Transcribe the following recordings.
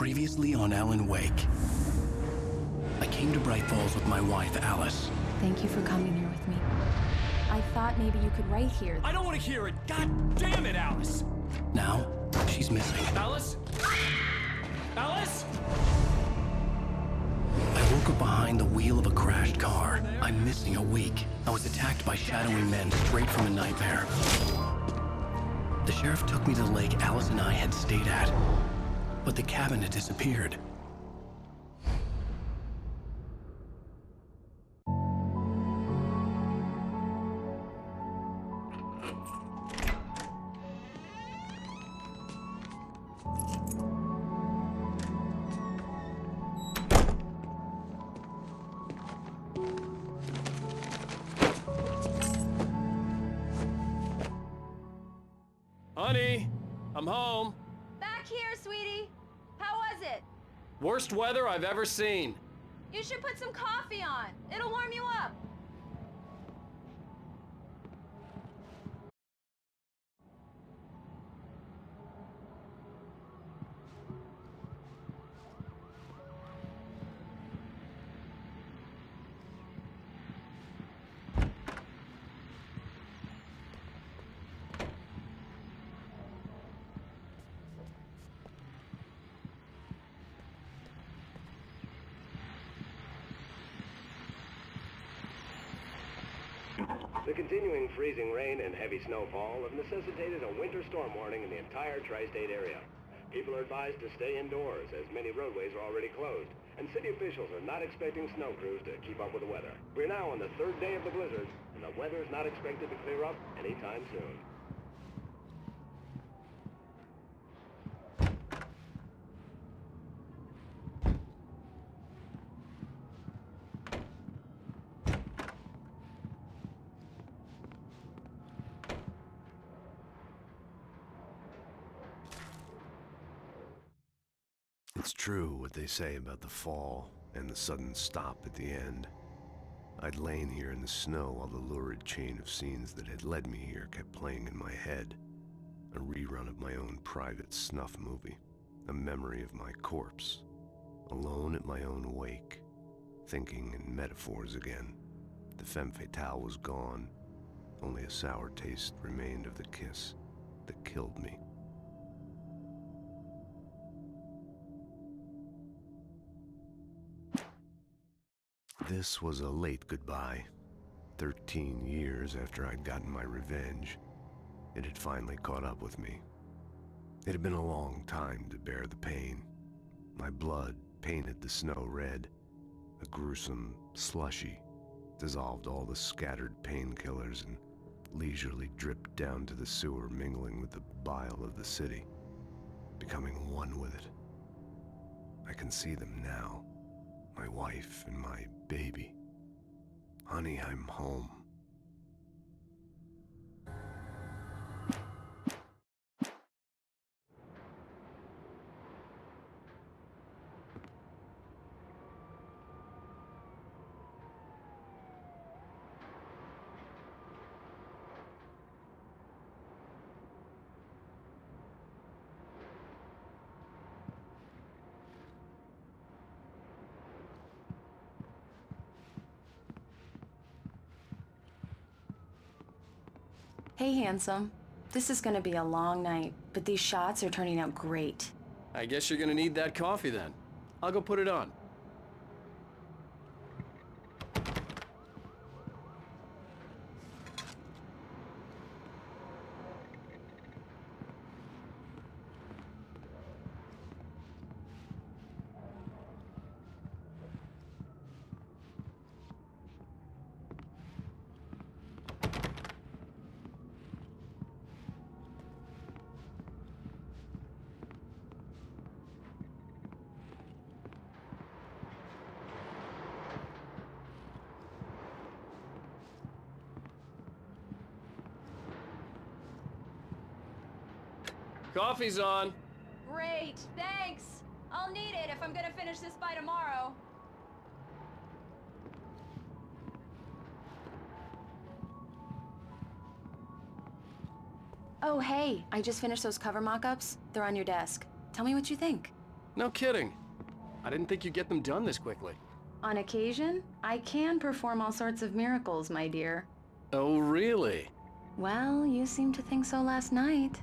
Previously on Alan Wake. I came to Bright Falls with my wife, Alice. Thank you for coming here with me. I thought maybe you could write here. I don't want to hear it! God damn it, Alice! Now, she's missing. Alice? Alice? I woke up behind the wheel of a crashed car. I'm missing a week. I was attacked by shadowy men straight from a nightmare. The sheriff took me to the lake Alice and I had stayed at, but the cabin had disappeared. Honey, I'm home. Back here, sweetie. How was it? Worst weather I've ever seen. You should put some coffee on. It'll warm you up. The continuing freezing rain and heavy snowfall have necessitated a winter storm warning in the entire tri-state area. People are advised to stay indoors as many roadways are already closed, and city officials are not expecting snow crews to keep up with the weather. We're now on the third day of the blizzard, and the weather is not expected to clear up anytime soon. It's true what they say about the fall and the sudden stop at the end. I'd lain here in the snow while the lurid chain of scenes that had led me here kept playing in my head. A rerun of my own private snuff movie, a memory of my corpse, alone at my own wake, thinking in metaphors again. The femme fatale was gone, only a sour taste remained of the kiss that killed me. This was a late goodbye. 13 years after I'd gotten my revenge, it had finally caught up with me. It had been a long time to bear the pain. My blood painted the snow red. A gruesome slushy dissolved all the scattered painkillers and leisurely dripped down to the sewer, mingling with the bile of the city, becoming one with it. I can see them now. My wife and my baby. Honey, I'm home. Hey, handsome. This is gonna be a long night, but these shots are turning out great. I guess you're gonna need that coffee then. I'll go put it on. Coffee's on. Great, thanks. I'll need it if I'm gonna finish this by tomorrow. Oh, hey, I just finished those cover mock-ups. They're on your desk. Tell me what you think. No kidding. I didn't think you'd get them done this quickly. On occasion, I can perform all sorts of miracles, my dear. Oh, really? Well, you seemed to think so last night.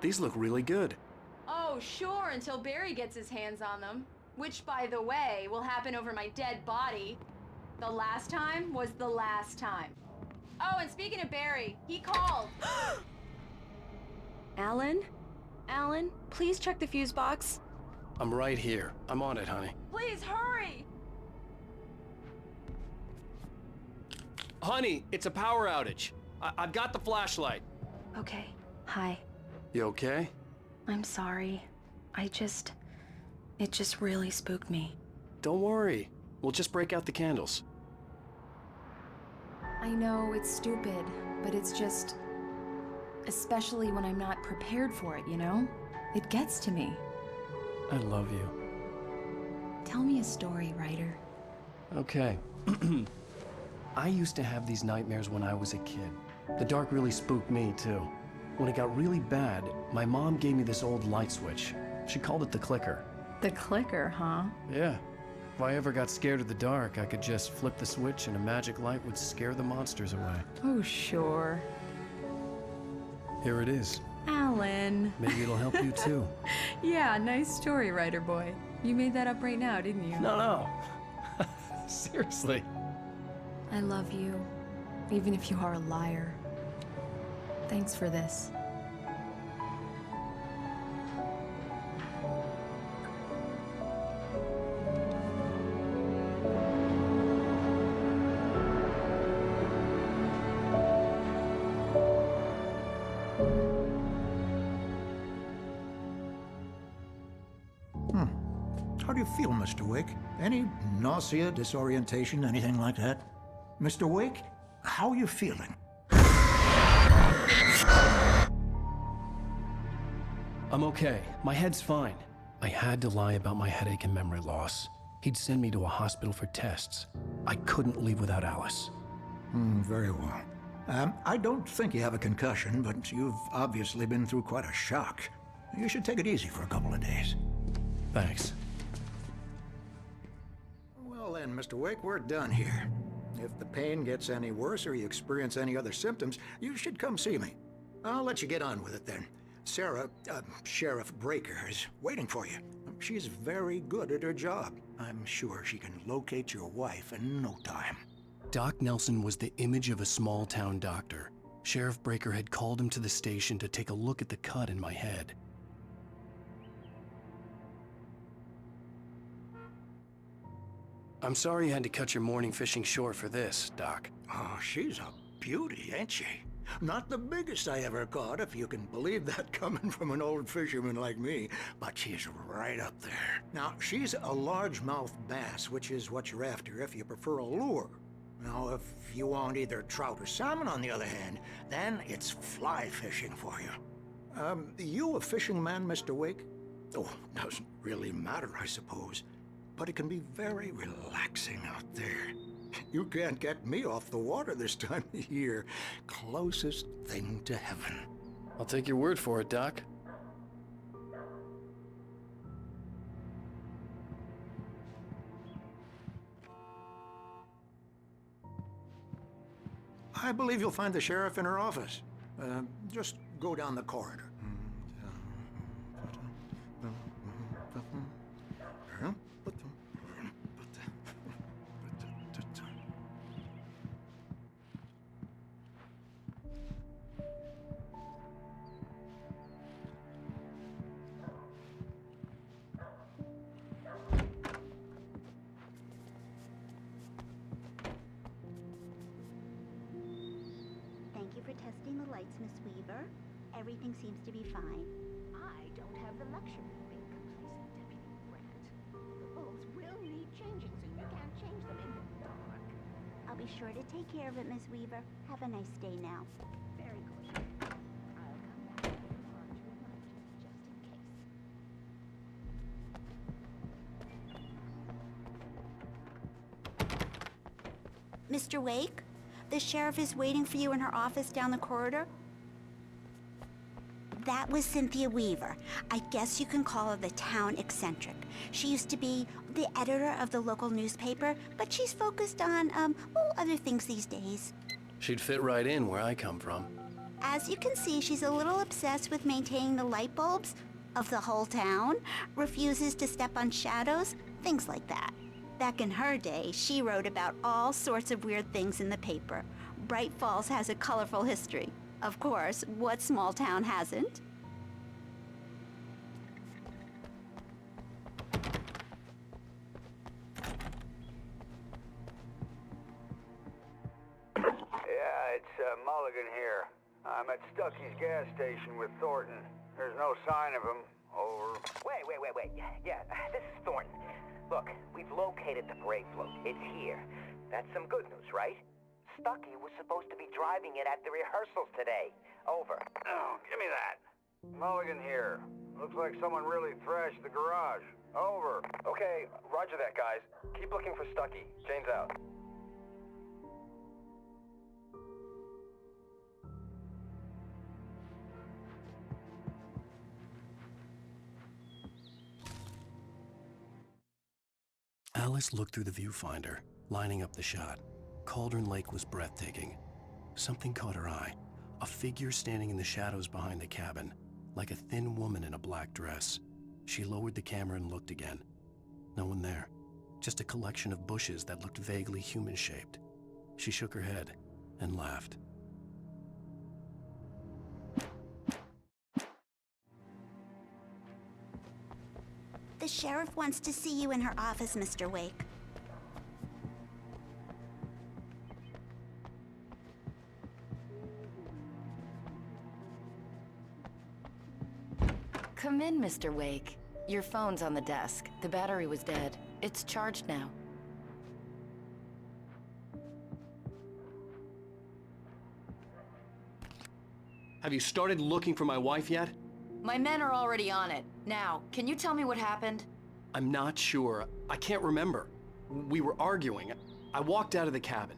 These look really good. Oh, sure, until Barry gets his hands on them. Which, by the way, will happen over my dead body. The last time was the last time. Oh, and speaking of Barry, he called. Alan? Alan, please check the fuse box. I'm right here. I'm on it, honey. Please hurry! Honey, it's a power outage. I've got the flashlight. Okay. Hi. You okay? I'm sorry. It just really spooked me. Don't worry. We'll just break out the candles. I know it's stupid, but it's just... especially when I'm not prepared for it, you know? It gets to me. I love you. Tell me a story, writer. Okay. I used to have these nightmares when I was a kid. The dark really spooked me, too. When it got really bad, my mom gave me this old light switch. She called it the clicker. The clicker, huh? Yeah. If I ever got scared of the dark, I could just flip the switch and a magic light would scare the monsters away. Oh, sure. Here it is. Alan. Maybe it'll help you, too. Yeah, nice story, writer boy. You made that up right now, didn't you? No. Seriously. I love you, even if you are a liar. Thanks for this. How do you feel, Mr. Wake? Any nausea, disorientation, anything like that? Mr. Wake, how are you feeling? I'm okay. My head's fine. I had to lie about my headache and memory loss. He'd send me to a hospital for tests. I couldn't leave without Alice. Very well. I don't think you have a concussion, but you've obviously been through quite a shock. You should take it easy for a couple of days. Thanks. Well then, Mr. Wake, we're done here. If the pain gets any worse or you experience any other symptoms, you should come see me. I'll let you get on with it then. Sarah, Sheriff Breaker, is waiting for you. She's very good at her job. I'm sure she can locate your wife in no time. Doc Nelson was the image of a small-town doctor. Sheriff Breaker had called him to the station to take a look at the cut in my head. I'm sorry you had to cut your morning fishing short for this, Doc. Oh, she's a beauty, ain't she? Not the biggest I ever caught, if you can believe that coming from an old fisherman like me, but she's right up there. Now, she's a largemouth bass, which is what you're after if you prefer a lure. Now, if you want either trout or salmon, on the other hand, then it's fly fishing for you. You a fishing man, Mr. Wake? Oh, doesn't really matter, I suppose. But it can be very relaxing out there. You can't get me off the water this time of year. Closest thing to heaven. I'll take your word for it, Doc. I believe you'll find the sheriff in her office. Just go down the corridor. Thank you for testing the lights, Miss Weaver. Everything seems to be fine. I don't have the luxury of being complacent, Deputy Grant. The bulbs will need changing, so you can't change them in the dark. I'll be sure to take care of it, Miss Weaver. Have a nice day now. Very good. I'll come back and record to remind you, just in case. Mr. Wake? The sheriff is waiting for you in her office down the corridor. That was Cynthia Weaver. I guess you can call her the town eccentric. She used to be the editor of the local newspaper, but she's focused on, other things these days. She'd fit right in where I come from. As you can see, she's a little obsessed with maintaining the light bulbs of the whole town, refuses to step on shadows, things like that. Back in her day, she wrote about all sorts of weird things in the paper. Bright Falls has a colorful history. Of course, what small town hasn't? Yeah, it's Mulligan here. I'm at Stucky's gas station with Thornton. There's no sign of him. Over. Wait. Yeah, this is Thornton. Look, we've located the brake float. It's here. That's some good news, right? Stucky was supposed to be driving it at the rehearsals today. Over. Oh, give me that. Mulligan here. Looks like someone really thrashed the garage. Over. Okay, roger that, guys. Keep looking for Stucky. Jane's out. Alice looked through the viewfinder, lining up the shot. Cauldron Lake was breathtaking. Something caught her eye. A figure standing in the shadows behind the cabin, like a thin woman in a black dress. She lowered the camera and looked again. No one there. Just a collection of bushes that looked vaguely human-shaped. She shook her head and laughed. The sheriff wants to see you in her office, Mr. Wake. Come in, Mr. Wake. Your phone's on the desk. The battery was dead. It's charged now. Have you started looking for my wife yet? My men are already on it. Now, can you tell me what happened? I'm not sure. I can't remember. We were arguing. I walked out of the cabin.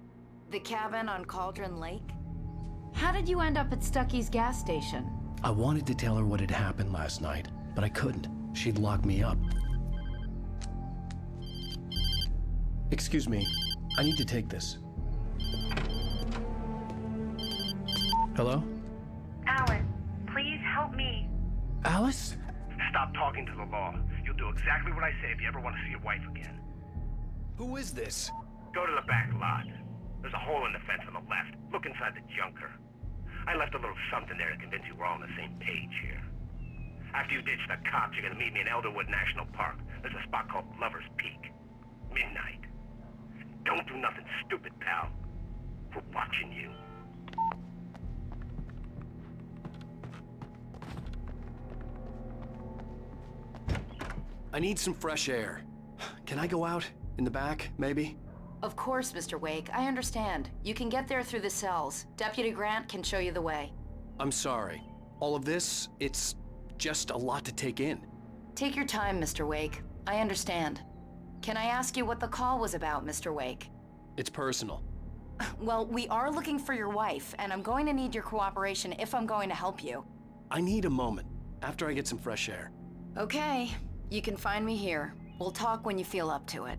The cabin on Cauldron Lake? How did you end up at Stucky's gas station? I wanted to tell her what had happened last night, but I couldn't. She'd lock me up. Excuse me. I need to take this. Hello? Alan, please help me. Alice? Stop talking to the law. You'll do exactly what I say if you ever want to see your wife again. Who is this? Go to the back lot. There's a hole in the fence on the left. Look inside the junker. I left a little something there to convince you we're all on the same page here. After you ditch the cops, you're gonna meet me in Elderwood National Park. There's a spot called Lover's Peak. Midnight. Don't do nothing stupid, pal. We're watching you. I need some fresh air. Can I go out? In the back, maybe? Of course, Mr. Wake. I understand. You can get there through the cells. Deputy Grant can show you the way. I'm sorry. All of this, it's just a lot to take in. Take your time, Mr. Wake. I understand. Can I ask you what the call was about, Mr. Wake? It's personal. Well, we are looking for your wife, and I'm going to need your cooperation if I'm going to help you. I need a moment, after I get some fresh air. Okay. You can find me here. We'll talk when you feel up to it.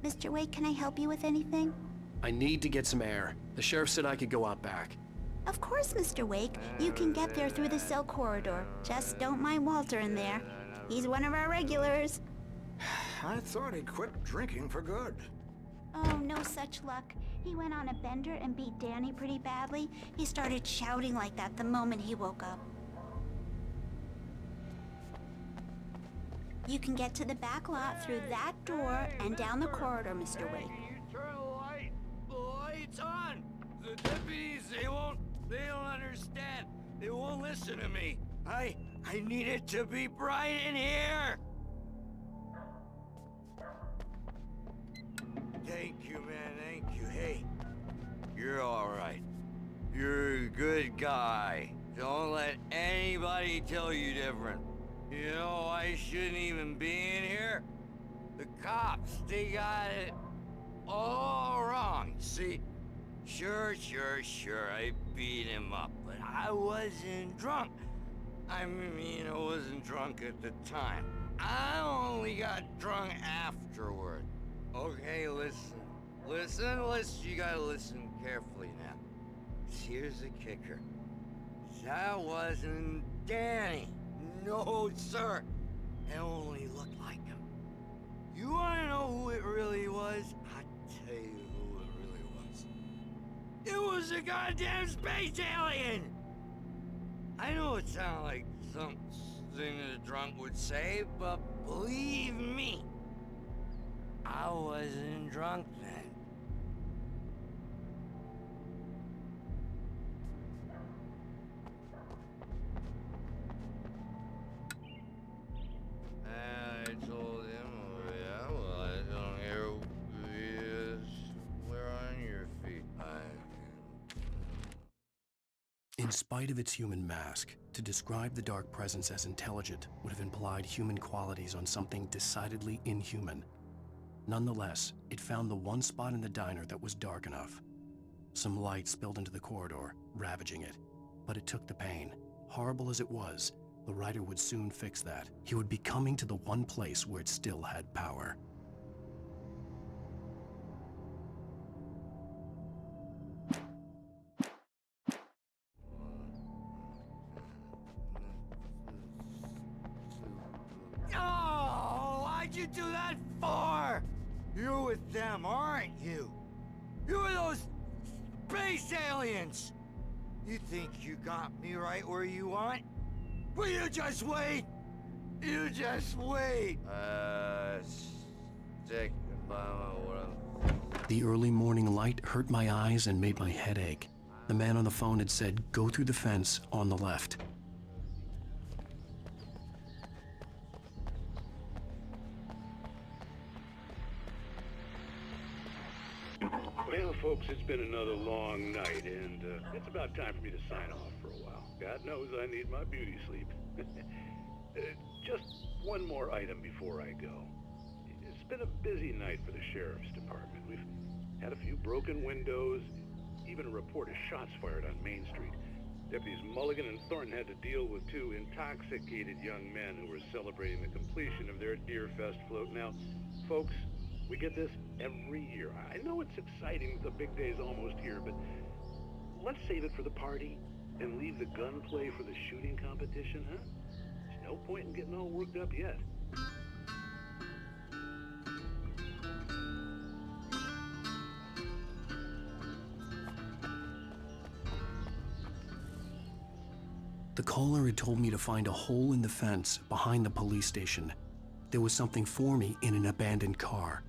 Mr. Wake, can I help you with anything? I need to get some air. The sheriff said I could go out back. Of course, Mr. Wake. You can get there through the cell corridor. Just don't mind Walter in there. He's one of our regulars. I thought he quit drinking for good. Oh, no such luck. He went on a bender and beat Danny pretty badly. He started shouting like that the moment he woke up. You can get to the back lot through that door and down the corridor, Mr. Wake. You turn the light. The light's on. The deputies, they don't understand. They won't listen to me. I need it to be bright in here. Thank you, man, thank you. Hey, you're all right. You're a good guy. Don't let anybody tell you different. You know, I shouldn't even be in here. The cops, they got it all wrong. See, sure, I beat him up, but I wasn't drunk. I mean, I wasn't drunk at the time. I only got drunk afterward. Okay, listen, you gotta listen carefully now. Here's the kicker. That wasn't Danny. No, sir. It only looked like him. You wanna know who it really was? I'll tell you who it really was. It was a goddamn space alien! I know it sounds like something a drunk would say, but believe me, I wasn't drunk then. I told him, oh yeah, well, I don't hear who he is. We're on your feet. In spite of its human mask, to describe the dark presence as intelligent would have implied human qualities on something decidedly inhuman. Nonetheless, it found the one spot in the diner that was dark enough. Some light spilled into the corridor, ravaging it. But it took the pain. Horrible as it was, the writer would soon fix that. He would be coming to the one place where it still had power. Oh, why'd you do that for? You're with them, aren't you? You're those space aliens! You think you got me right where you want? Well, you just wait! You just wait! Stick by my world. The early morning light hurt my eyes and made my head ache. The man on the phone had said, "Go through the fence on the left." Well, folks, it's been another long night, and it's about time for me to sign off for a while. God knows I need my beauty sleep. Just one more item before I go. It's been a busy night for the sheriff's department. We've had a few broken windows, even a report of shots fired on Main Street. Deputies Mulligan and Thornton had to deal with two intoxicated young men who were celebrating the completion of their Deerfest float. Now, folks, we get this every year. I know it's exciting, the big day's almost here, but let's save it for the party and leave the gunplay for the shooting competition, huh? There's no point in getting all worked up yet. The caller had told me to find a hole in the fence behind the police station. There was something for me in an abandoned car.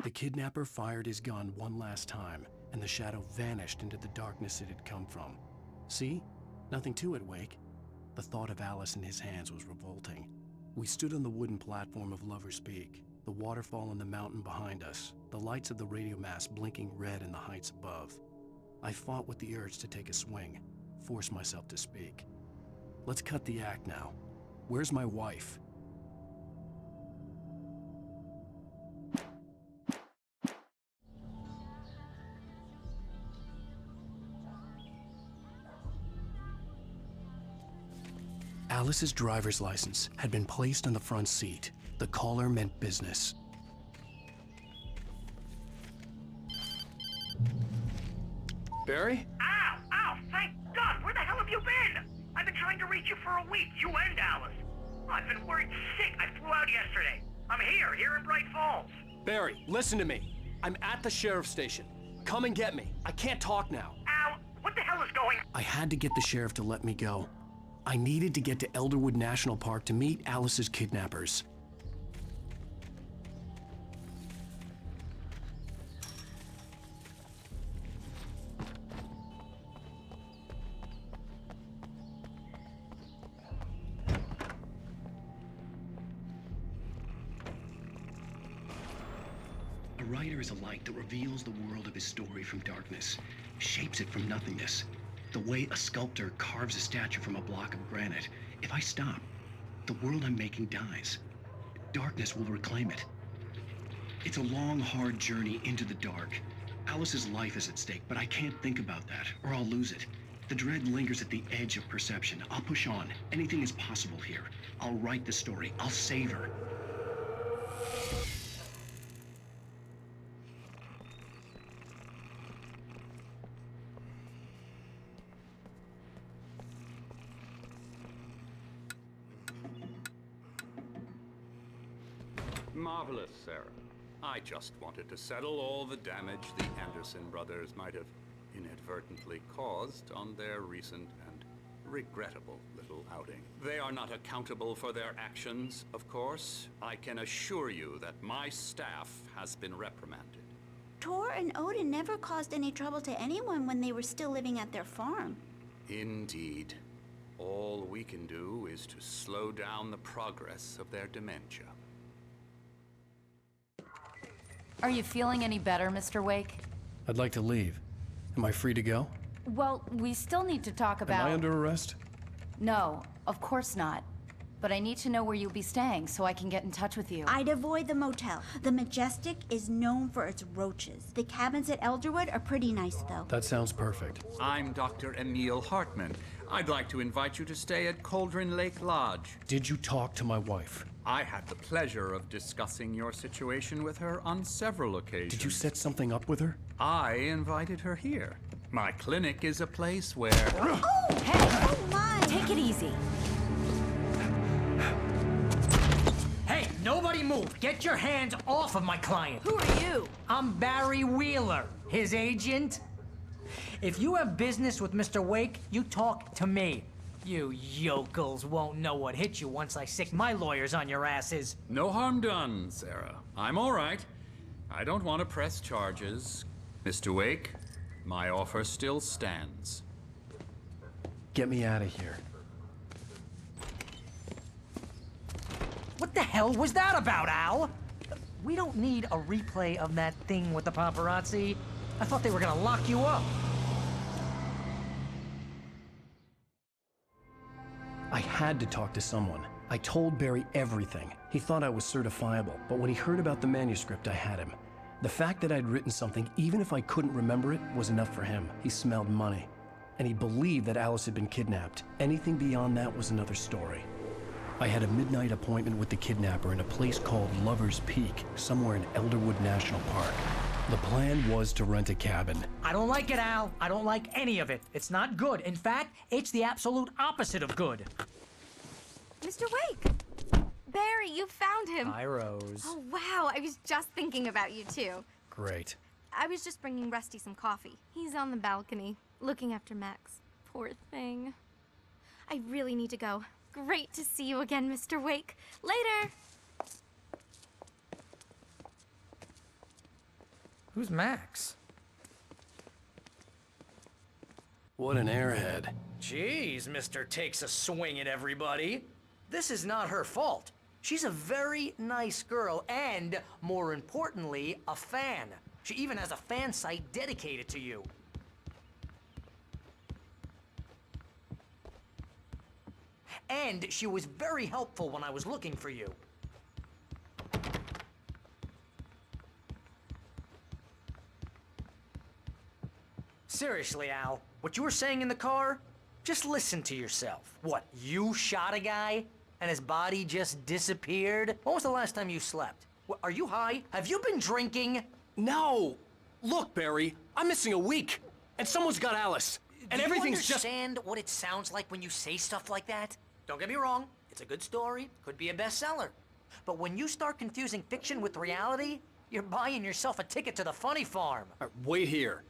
The kidnapper fired his gun one last time, and the shadow vanished into the darkness it had come from. See? Nothing to it, Wake. The thought of Alice in his hands was revolting. We stood on the wooden platform of Lover's Peak, the waterfall on the mountain behind us, the lights of the radio mast blinking red in the heights above. I fought with the urge to take a swing, force myself to speak. Let's cut the act now. Where's my wife? Alice's driver's license had been placed on the front seat. The caller meant business. Barry? Ow! Ow! Thank God! Where the hell have you been? I've been trying to reach you for a week, you and Alice. I've been worried sick. I flew out yesterday. I'm here in Bright Falls. Barry, listen to me. I'm at the sheriff's station. Come and get me. I can't talk now. Al, what the hell is going on? I had to get the sheriff to let me go. I needed to get to Elderwood National Park to meet Alice's kidnappers. A writer is a light that reveals the world of his story from darkness, shapes it from nothingness. The way a sculptor carves a statue from a block of granite. If I stop, the world I'm making dies. Darkness will reclaim it. It's a long, hard journey into the dark. Alice's life is at stake, but I can't think about that, or I'll lose it. The dread lingers at the edge of perception. I'll push on. Anything is possible here. I'll write the story. I'll save her. Marvelous, Sarah. I just wanted to settle all the damage the Anderson brothers might have inadvertently caused on their recent and regrettable little outing. They are not accountable for their actions, of course. I can assure you that my staff has been reprimanded. Tor and Odin never caused any trouble to anyone when they were still living at their farm. Indeed. All we can do is to slow down the progress of their dementia. Are you feeling any better, Mr. Wake? I'd like to leave. Am I free to go? Well, we still need to talk about... Am I under arrest? No, of course not. But I need to know where you'll be staying so I can get in touch with you. I'd avoid the motel. The Majestic is known for its roaches. The cabins at Elderwood are pretty nice, though. That sounds perfect. I'm Dr. Emil Hartman. I'd like to invite you to stay at Cauldron Lake Lodge. Did you talk to my wife? I had the pleasure of discussing your situation with her on several occasions. Did you set something up with her? I invited her here. My clinic is a place where... Oh! Hey! Oh, my! Take it easy. Hey, nobody move! Get your hands off of my client! Who are you? I'm Barry Wheeler, his agent. If you have business with Mr. Wake, you talk to me. You yokels won't know what hit you once I sick my lawyers on your asses. No harm done, Sarah. I'm all right. I don't want to press charges. Mr. Wake, my offer still stands. Get me out of here. What the hell was that about, Al? We don't need a replay of that thing with the paparazzi. I thought they were gonna lock you up. I had to talk to someone. I told Barry everything. He thought I was certifiable, but when he heard about the manuscript, I had him. The fact that I'd written something, even if I couldn't remember it, was enough for him. He smelled money. And he believed that Alice had been kidnapped. Anything beyond that was another story. I had a midnight appointment with the kidnapper in a place called Lover's Peak, somewhere in Elderwood National Park. The plan was to rent a cabin. I don't like it, Al. I don't like any of it. It's not good. In fact, it's the absolute opposite of good. Mr. Wake! Barry, you found him. Hi, Rose. Oh, wow. I was just thinking about you, too. Great. I was just bringing Rusty some coffee. He's on the balcony, looking after Max. Poor thing. I really need to go. Great to see you again, Mr. Wake. Later! Who's Max? What an airhead. Jeez, Mr. Takes a swing at everybody. This is not her fault. She's a very nice girl and, more importantly, a fan. She even has a fan site dedicated to you. And she was very helpful when I was looking for you. Seriously, Al, what you were saying in the car? Just listen to yourself. What, you shot a guy and his body just disappeared? When was the last time you slept? What, are you high? Have you been drinking? No! Look, Barry, I'm missing a week, and someone's got Alice, and everything's just... Do you understand what it sounds like when you say stuff like that? Don't get me wrong, it's a good story, could be a bestseller. But when you start confusing fiction with reality, you're buying yourself a ticket to the funny farm. Wait here.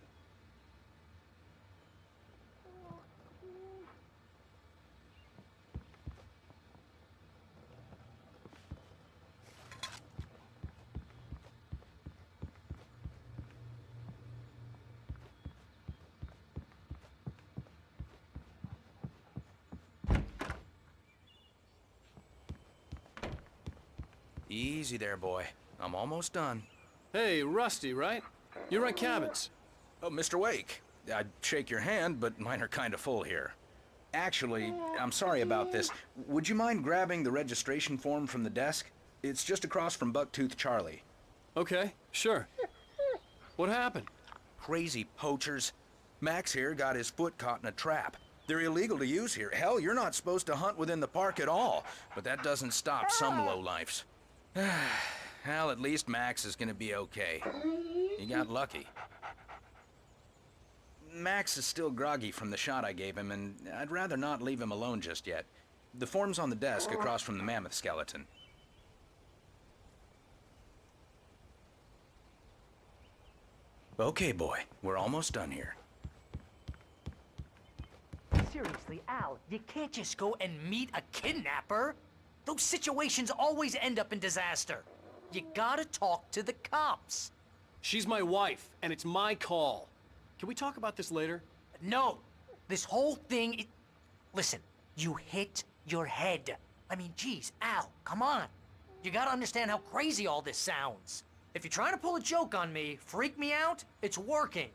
Easy there, boy. I'm almost done. Hey, Rusty, right? You rent cabins. Oh, Mr. Wake. I'd shake your hand, but mine are kind of full here. Actually, I'm sorry about this. Would you mind grabbing the registration form from the desk? It's just across from Bucktooth Charlie. Okay, sure. What happened? Crazy poachers. Max here got his foot caught in a trap. They're illegal to use here. Hell, you're not supposed to hunt within the park at all. But that doesn't stop some lowlifes. Well, at least Max is gonna be okay. He got lucky. Max is still groggy from the shot I gave him, and I'd rather not leave him alone just yet. The form's on the desk across from the mammoth skeleton. Okay, boy. We're almost done here. Seriously, Al, you can't just go and meet a kidnapper. Those situations always end up in disaster. You gotta talk to the cops. She's my wife, and it's my call. Can we talk about this later? No. This whole thing... Listen, you hit your head. I mean, geez, Al, come on. You gotta understand how crazy all this sounds. If you're trying to pull a joke on me, freak me out, it's working.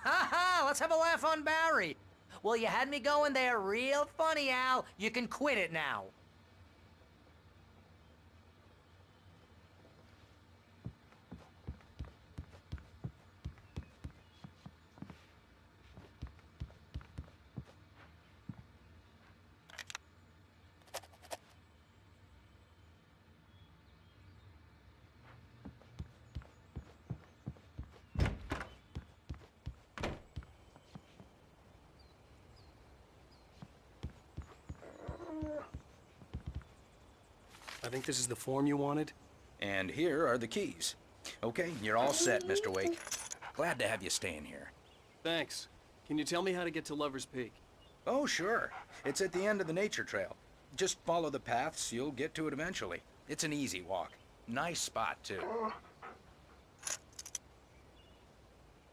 Ha ha, let's have a laugh on Barry. Well, you had me going there real funny, Al. You can quit it now. I think this is the form you wanted. And here are the keys. Okay, you're all set, Mr. Wake. Glad to have you staying here. Thanks. Can you tell me how to get to Lover's Peak? Oh, sure. It's at the end of the nature trail. Just follow the paths, you'll get to it eventually. It's an easy walk. Nice spot, too.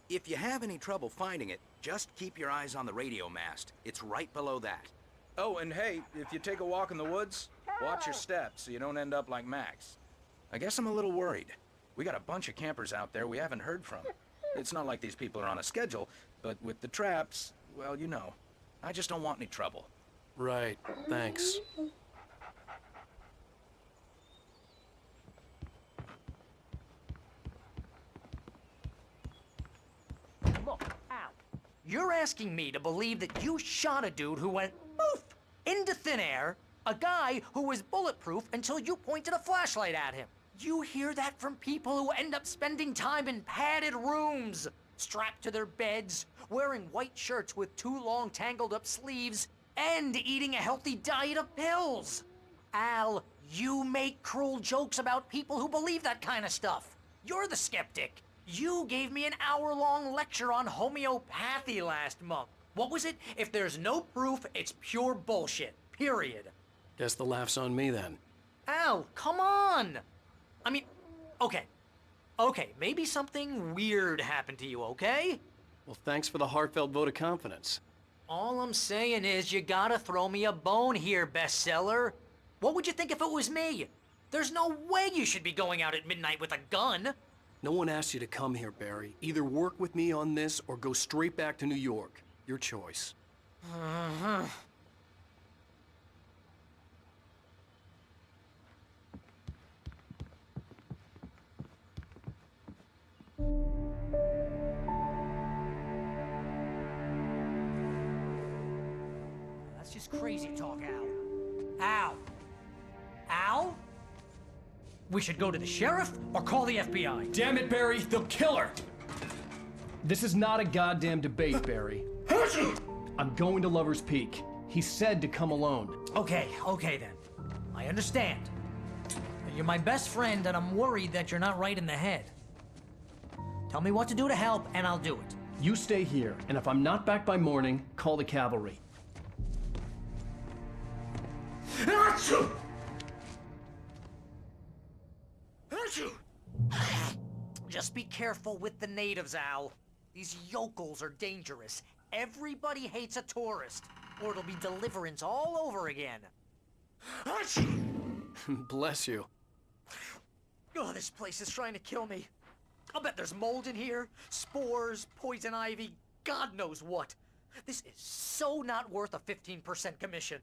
If you have any trouble finding it, just keep your eyes on the radio mast. It's right below that. Oh, and hey, if you take a walk in the woods, watch your steps so you don't end up like Max. I guess I'm a little worried. We got a bunch of campers out there we haven't heard from. It's not like these people are on a schedule, but with the traps, well, you know. I just don't want any trouble. Right, thanks. Look, Al, you're asking me to believe that you shot a dude who went poof into thin air, a guy who was bulletproof until you pointed a flashlight at him. You hear that from people who end up spending time in padded rooms, strapped to their beds, wearing white shirts with too long tangled up sleeves, and eating a healthy diet of pills. Al, you make cruel jokes about people who believe that kind of stuff. You're the skeptic. You gave me an hour-long lecture on homeopathy last month. What was it? If there's no proof, it's pure bullshit. Period. Guess the laugh's on me then. Al, come on! I mean, okay, maybe something weird happened to you, okay? Well, thanks for the heartfelt vote of confidence. All I'm saying is you gotta throw me a bone here, bestseller. What would you think if it was me? There's no way you should be going out at midnight with a gun. No one asked you to come here, Barry. Either work with me on this or go straight back to New York. Your choice. That's just crazy talk, Al. Al? We should go to the sheriff or call the FBI. Damn it, Barry, they'll kill her! This is not a goddamn debate, Barry. I'm going to Lover's Peak. He said to come alone. Okay then. I understand. You're my best friend, and I'm worried that you're not right in the head. Tell me what to do to help, and I'll do it. You stay here, and if I'm not back by morning, call the cavalry. Achoo! Achoo! Just be careful with the natives, Al. These yokels are dangerous. Everybody hates a tourist, or it'll be deliverance all over again. Achoo! Bless you. Oh, this place is trying to kill me. I'll bet there's mold in here, spores, poison ivy, God knows what. This is so not worth a 15% commission.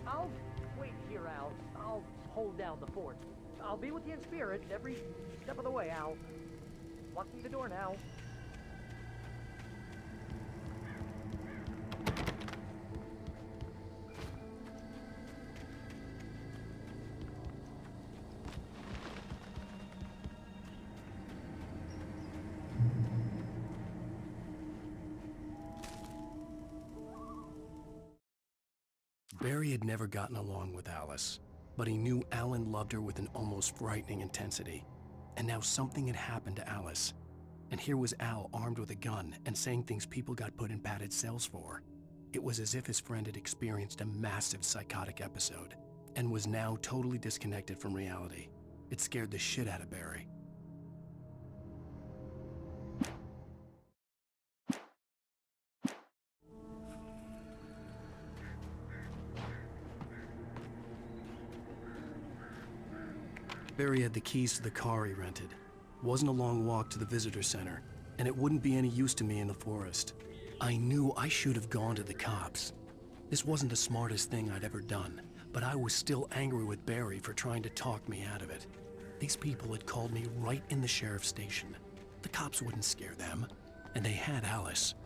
I'll wait here, Al. I'll hold down the fort. I'll be with you in spirit every step of the way, Al. Locking the door now. Barry had never gotten along with Alice, but he knew Alan loved her with an almost frightening intensity. And now something had happened to Alice. And here was Al armed with a gun and saying things people got put in padded cells for. It was as if his friend had experienced a massive psychotic episode and was now totally disconnected from reality. It scared the shit out of Barry. Barry had the keys to the car he rented. Wasn't a long walk to the visitor center, and it wouldn't be any use to me in the forest. I knew I should have gone to the cops. This wasn't the smartest thing I'd ever done, but I was still angry with Barry for trying to talk me out of it. These people had called me right in the sheriff's station. The cops wouldn't scare them, and they had Alice.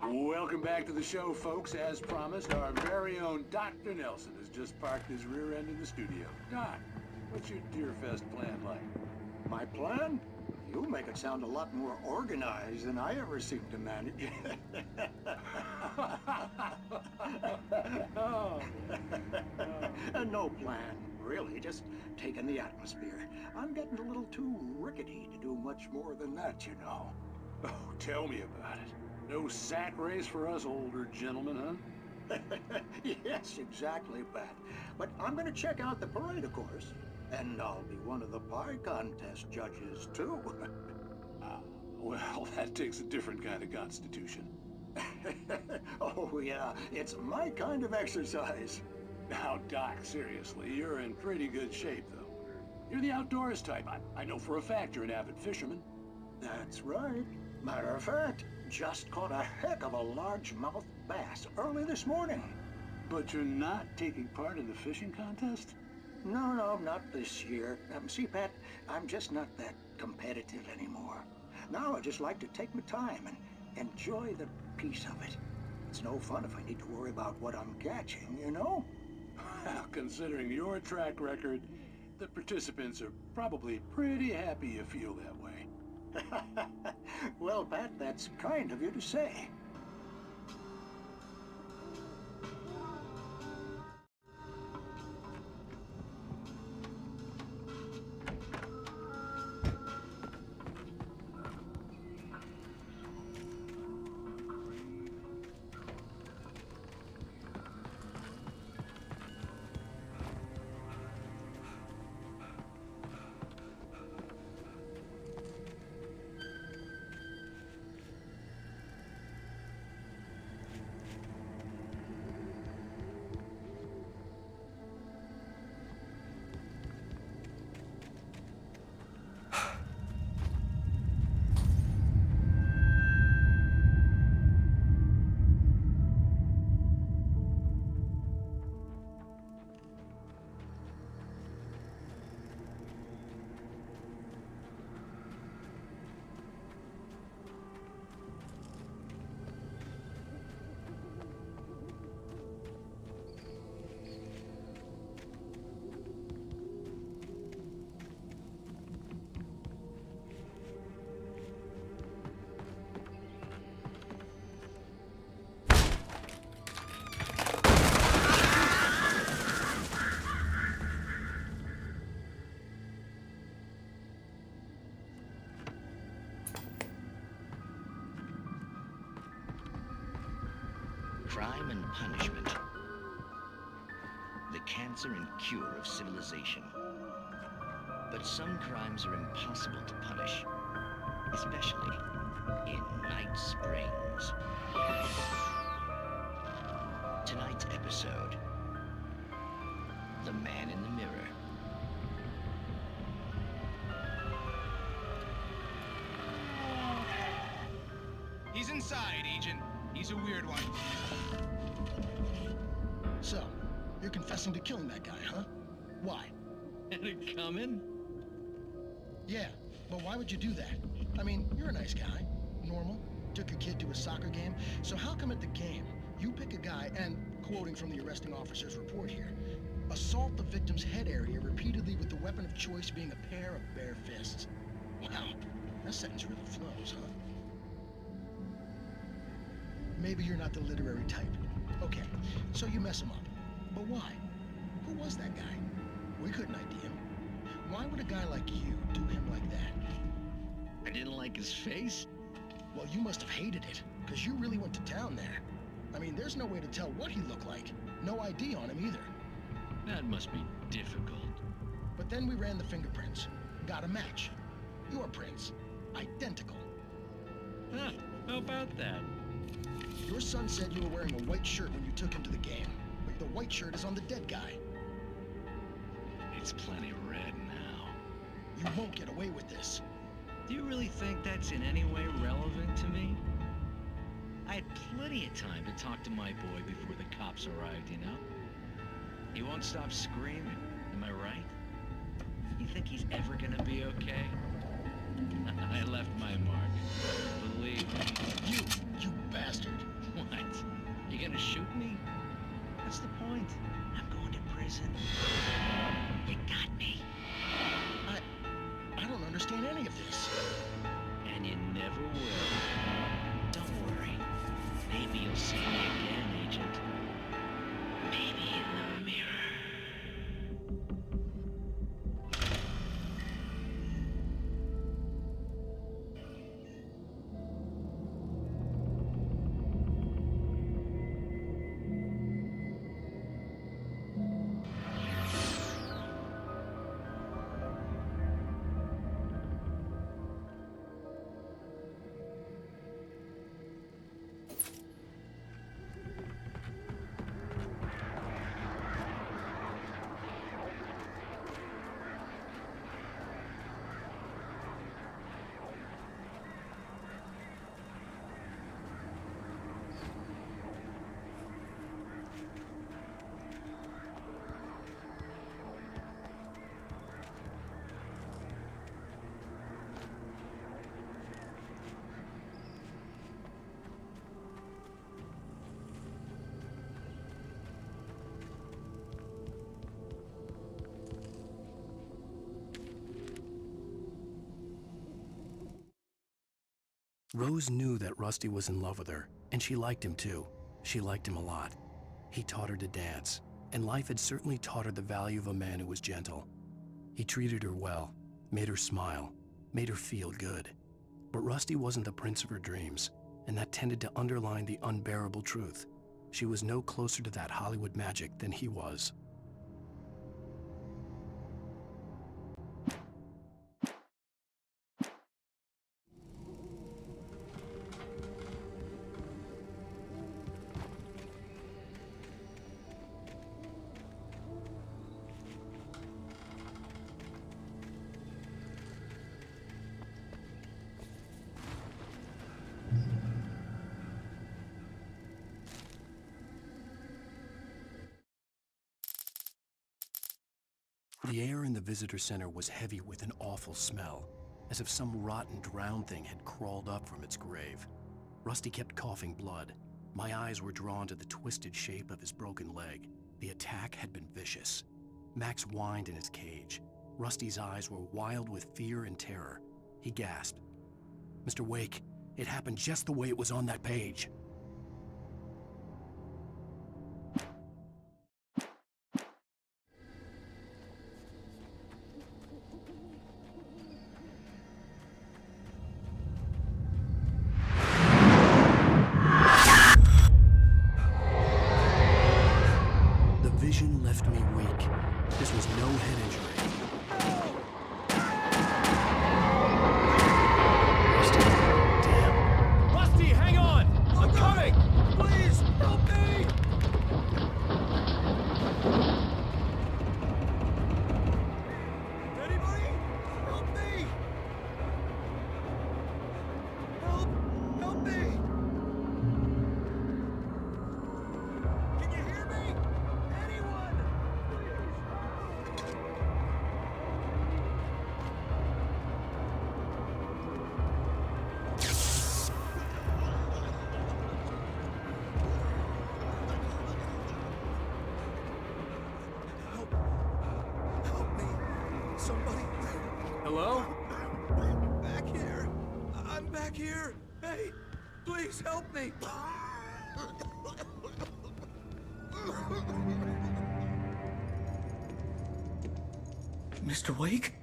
Welcome back to the show, folks. As promised, our very own Dr. Nelson has just parked his rear end in the studio. Doc, what's your Deerfest plan like? My plan? You make it sound a lot more organized than I ever seem to manage. No plan, really. Just taking the atmosphere. I'm getting a little too rickety to do much more than that, you know. Oh, tell me about it. No sack race for us older gentlemen, huh? Yes, exactly, Pat. But I'm going to check out the parade, of course. And I'll be one of the pie contest judges, too. Well, that takes a different kind of constitution. Oh, yeah, it's my kind of exercise. Now, Doc, seriously, you're in pretty good shape, though. You're the outdoors type. I know for a fact you're an avid fisherman. That's right. Matter of fact, just caught a heck of a largemouth bass early this morning. But you're not taking part in the fishing contest? No, not this year. See, Pat, I'm just not that competitive anymore. Now I just like to take my time and enjoy the peace of it. It's no fun if I need to worry about what I'm catching, you know? Well, considering your track record, the participants are probably pretty happy you feel that way. Well, Pat, that's kind of you to say. Crime and punishment. The cancer and cure of civilization. But some crimes are impossible to punish, especially in Night Springs. Tonight's episode, The Man in the Mirror. He's inside, Agent. He's a weird one. So, you're confessing to killing that guy, huh? Why? Had it coming? Yeah, but why would you do that? I mean, you're a nice guy. Normal. Took your kid to a soccer game. So how come at the game, you pick a guy and, quoting from the arresting officer's report here, assault the victim's head area repeatedly with the weapon of choice being a pair of bare fists? Wow, that sentence really flows, huh? Maybe you're not the literary type. Okay, so you mess him up. But why? Who was that guy? We couldn't ID him. Why would a guy like you do him like that? I didn't like his face? Well, you must have hated it, because you really went to town there. I mean, there's no way to tell what he looked like. No ID on him either. That must be difficult. But then we ran the fingerprints. Got a match. Your prints. Identical. Huh, how about that? Your son said you were wearing a white shirt when you took him to the game. But the white shirt is on the dead guy. It's plenty red now. You won't get away with this. Do you really think that's in any way relevant to me? I had plenty of time to talk to my boy before the cops arrived, you know? He won't stop screaming, am I right? You think he's ever gonna be okay? I left my mark. Believe me. You bastard. What? You gonna shoot me? What's the point? I'm going to prison. You got me. I don't understand any of this. And you never will. Don't worry. Maybe you'll see me again, Agent. Maybe in the mirror. Rose knew that Rusty was in love with her, and she liked him too. She liked him a lot. He taught her to dance, and life had certainly taught her the value of a man who was gentle. He treated her well, made her smile, made her feel good. But Rusty wasn't the prince of her dreams, and that tended to underline the unbearable truth. She was no closer to that Hollywood magic than he was. The air in the visitor center was heavy with an awful smell, as if some rotten drowned thing had crawled up from its grave. Rusty kept coughing blood. My eyes were drawn to the twisted shape of his broken leg. The attack had been vicious. Max whined in his cage. Rusty's eyes were wild with fear and terror. He gasped. "Mr. Wake, it happened just the way it was on that page." Vision left me weak. This was no head injury. Rusty, damn. Rusty, hang on! I'm coming! Please, help me! Anybody? Help me! Help me! Can you hear me? Hello? Back here. I'm back here. Hey, please help me. Mr. Wake?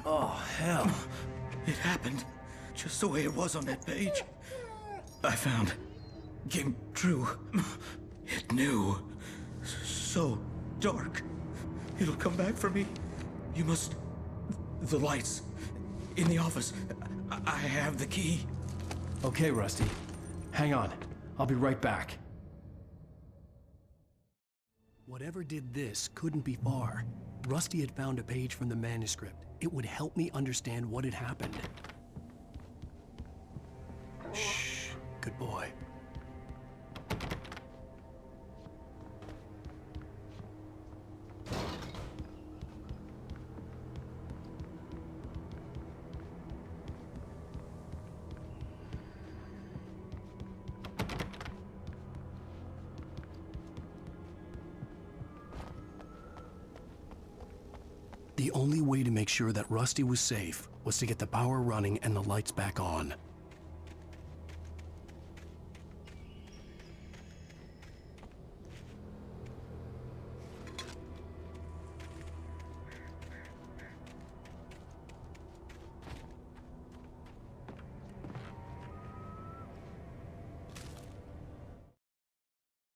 Oh, hell. It happened just the way it was on that page. I found. Came true. It knew. So dark. It'll come back for me. You must... The lights. In the office. I have the key. Okay, Rusty. Hang on. I'll be right back. Whatever did this couldn't be far. Rusty had found a page from the manuscript. It would help me understand what had happened. Shh. Good boy. The only way to make sure that Rusty was safe was to get the power running and the lights back on.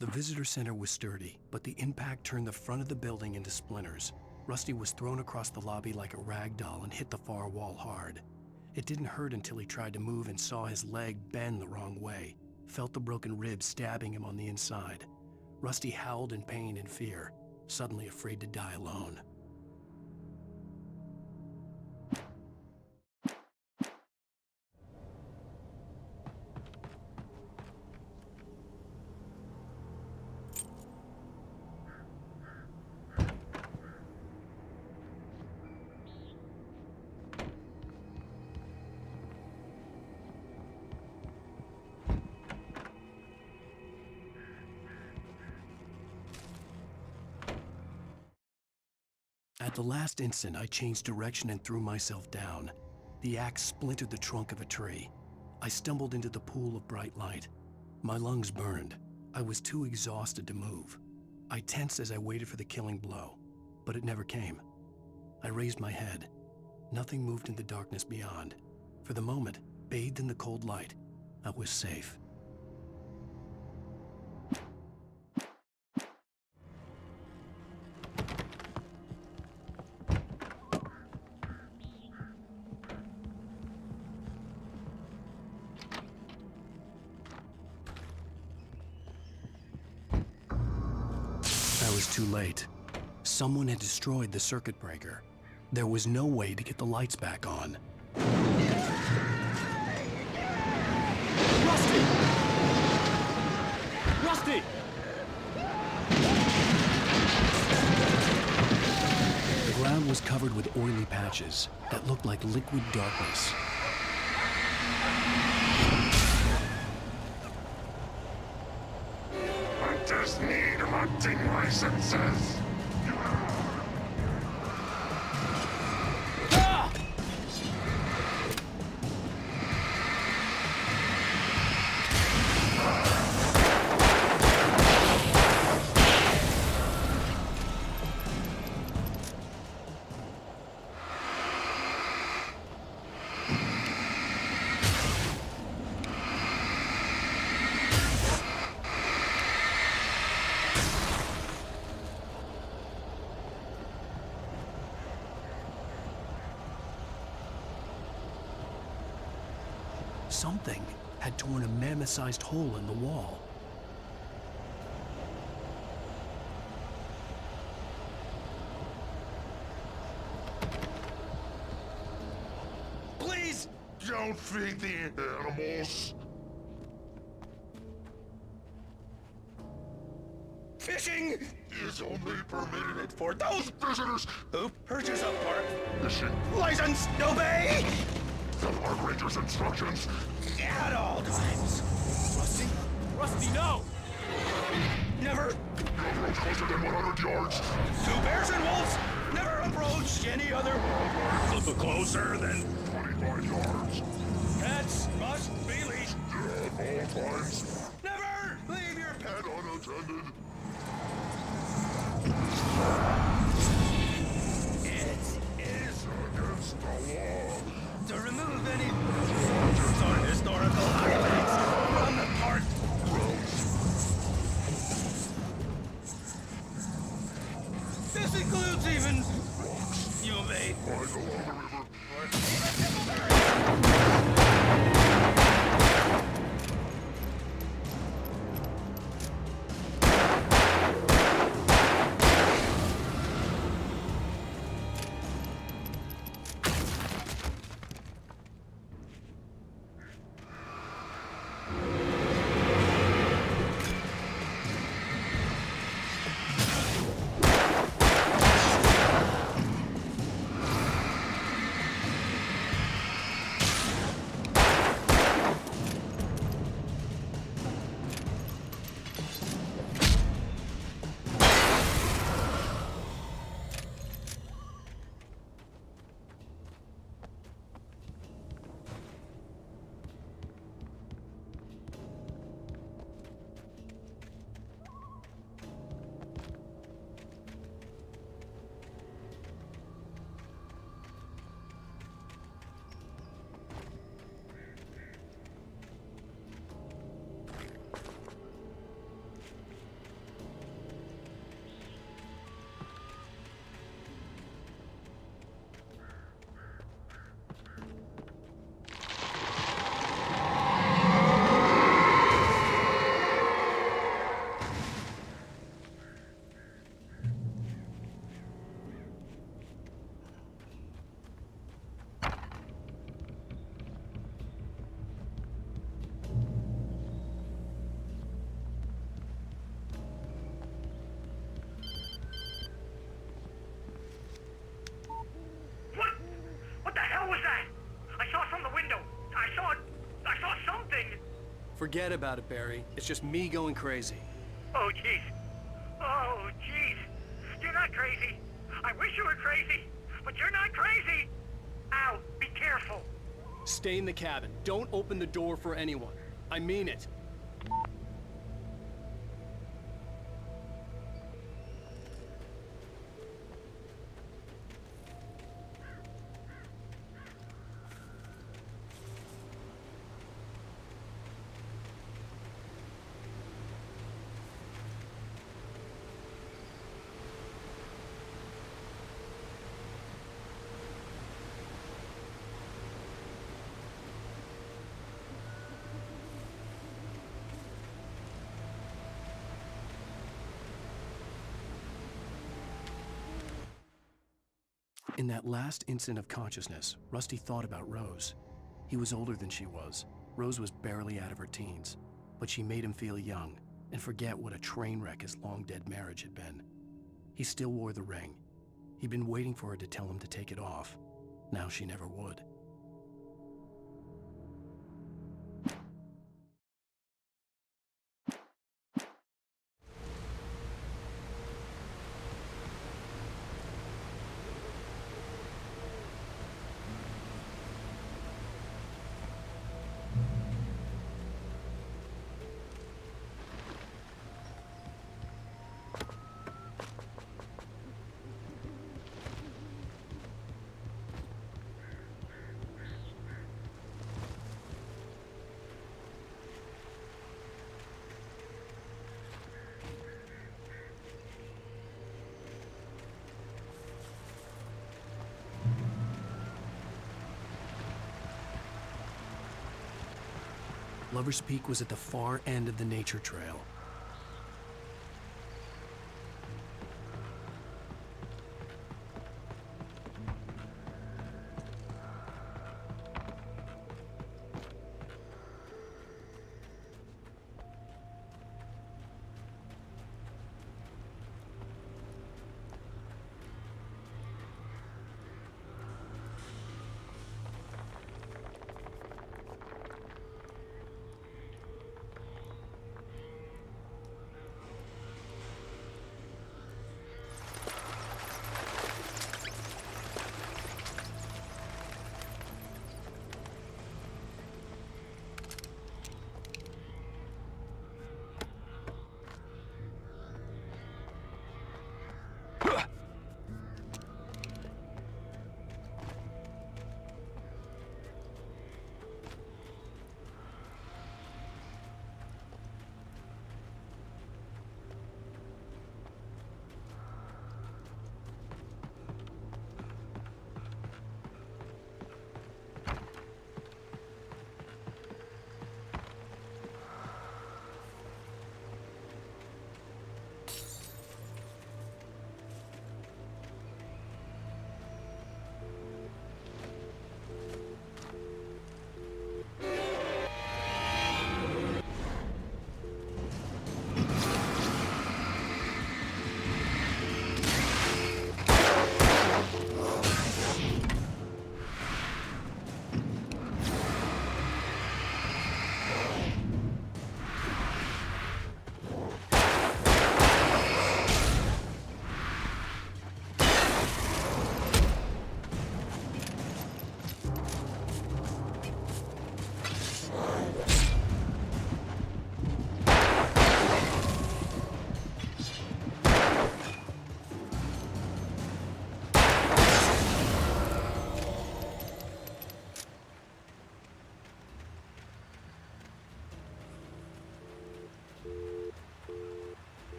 The visitor center was sturdy, but the impact turned the front of the building into splinters. Rusty was thrown across the lobby like a rag doll and hit the far wall hard. It didn't hurt until he tried to move and saw his leg bend the wrong way, felt the broken rib stabbing him on the inside. Rusty howled in pain and fear, suddenly afraid to die alone. At the last instant, I changed direction and threw myself down. the axe splintered the trunk of a tree. I stumbled into the pool of bright light. My lungs burned. I was too exhausted to move. I tensed as I waited for the killing blow, but it never came. I raised my head. Nothing moved in the darkness beyond. For the moment, bathed in the cold light, I was safe. I was too late. Someone had destroyed the circuit breaker. There was no way to get the lights back on. Rusty! Rusty! The ground was covered with oily patches that looked like liquid darkness. Hunters need hunting licenses. Something had torn a mammoth-sized hole in the wall. Please don't feed the animals. Fishing is only permitted for those visitors who purchase a park fishing license. Obey the park ranger's instructions at all times. Rusty? Rusty, no! Never! No approach closer than 100 yards. To bears and wolves, never approach any other wildlife closer than 25 yards. Pets must be leashed. At all times. Never leave your pet unattended. It is against the law to remove any structures or historical artifacts from the park. This includes even you may Forget about it, Barry. It's just me going crazy. Oh, jeez. Oh, jeez. You're not crazy. I wish you were crazy, but you're not crazy. Ow, be careful. Stay in the cabin. Don't open the door for anyone. I mean it. In that last instant of consciousness, Rusty thought about Rose. He was older than she was. Rose was barely out of her teens, but she made him feel young and forget what a train wreck his long-dead marriage had been. He still wore the ring. He'd been waiting for her to tell him to take it off. Now she never would. Lover's Peak was at the far end of the nature trail.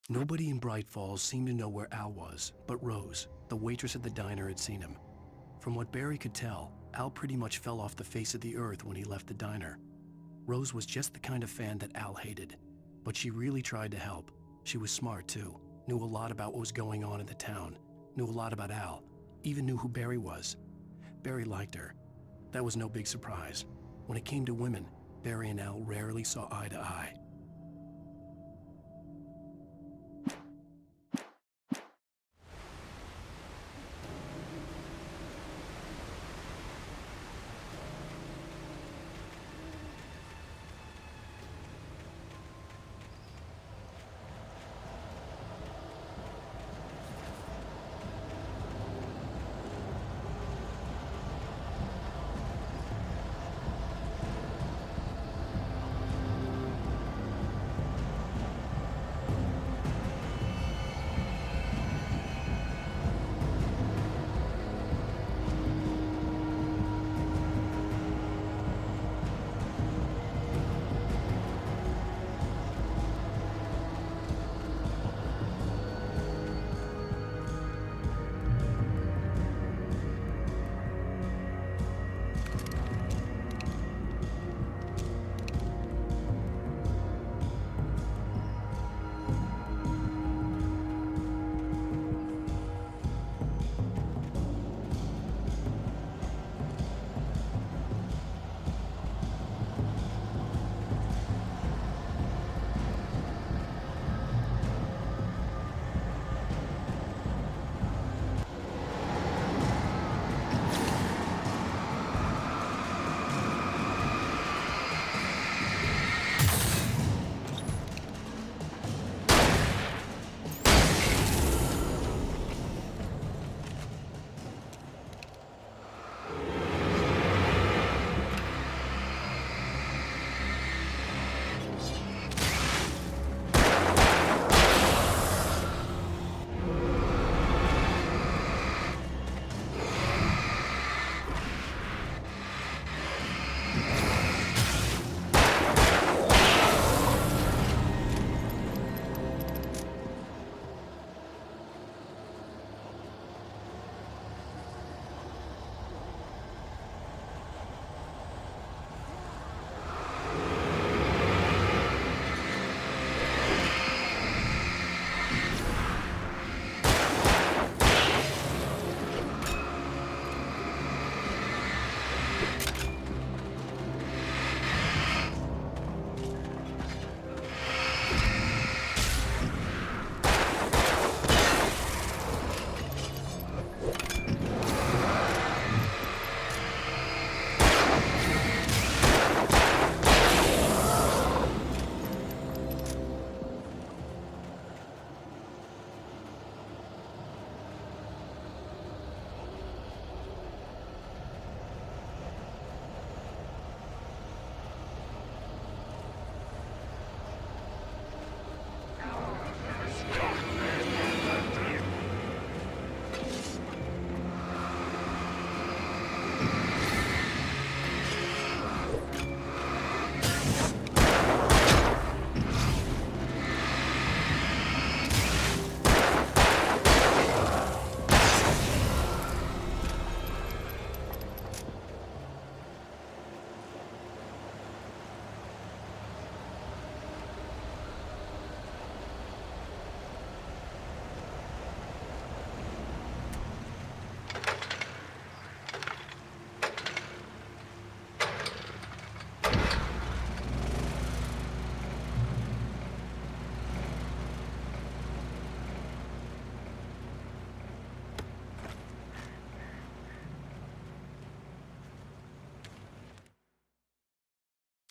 Nobody in Bright Falls seemed to know where Al was, but Rose, the waitress at the diner, had seen him. From what Barry could tell, Al pretty much fell off the face of the earth when he left the diner. Rose was just the kind of fan that Al hated, but she really tried to help. She was smart too, knew a lot about what was going on in the town, knew a lot about Al, even knew who Barry was. Barry liked her. That was no big surprise. When it came to women, Barry and Al rarely saw eye to eye.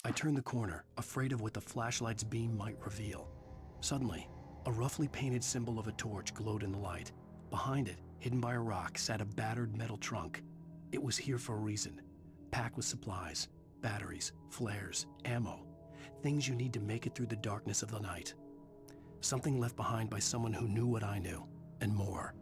I turned the corner, afraid of what the flashlight's beam might reveal. Suddenly, a roughly painted symbol of a torch glowed in the light. Behind it, hidden by a rock, sat a battered metal trunk. It was here for a reason, packed with supplies, batteries, flares, ammo, things you need to make it through the darkness of the night. Something left behind by someone who knew what I knew, and more.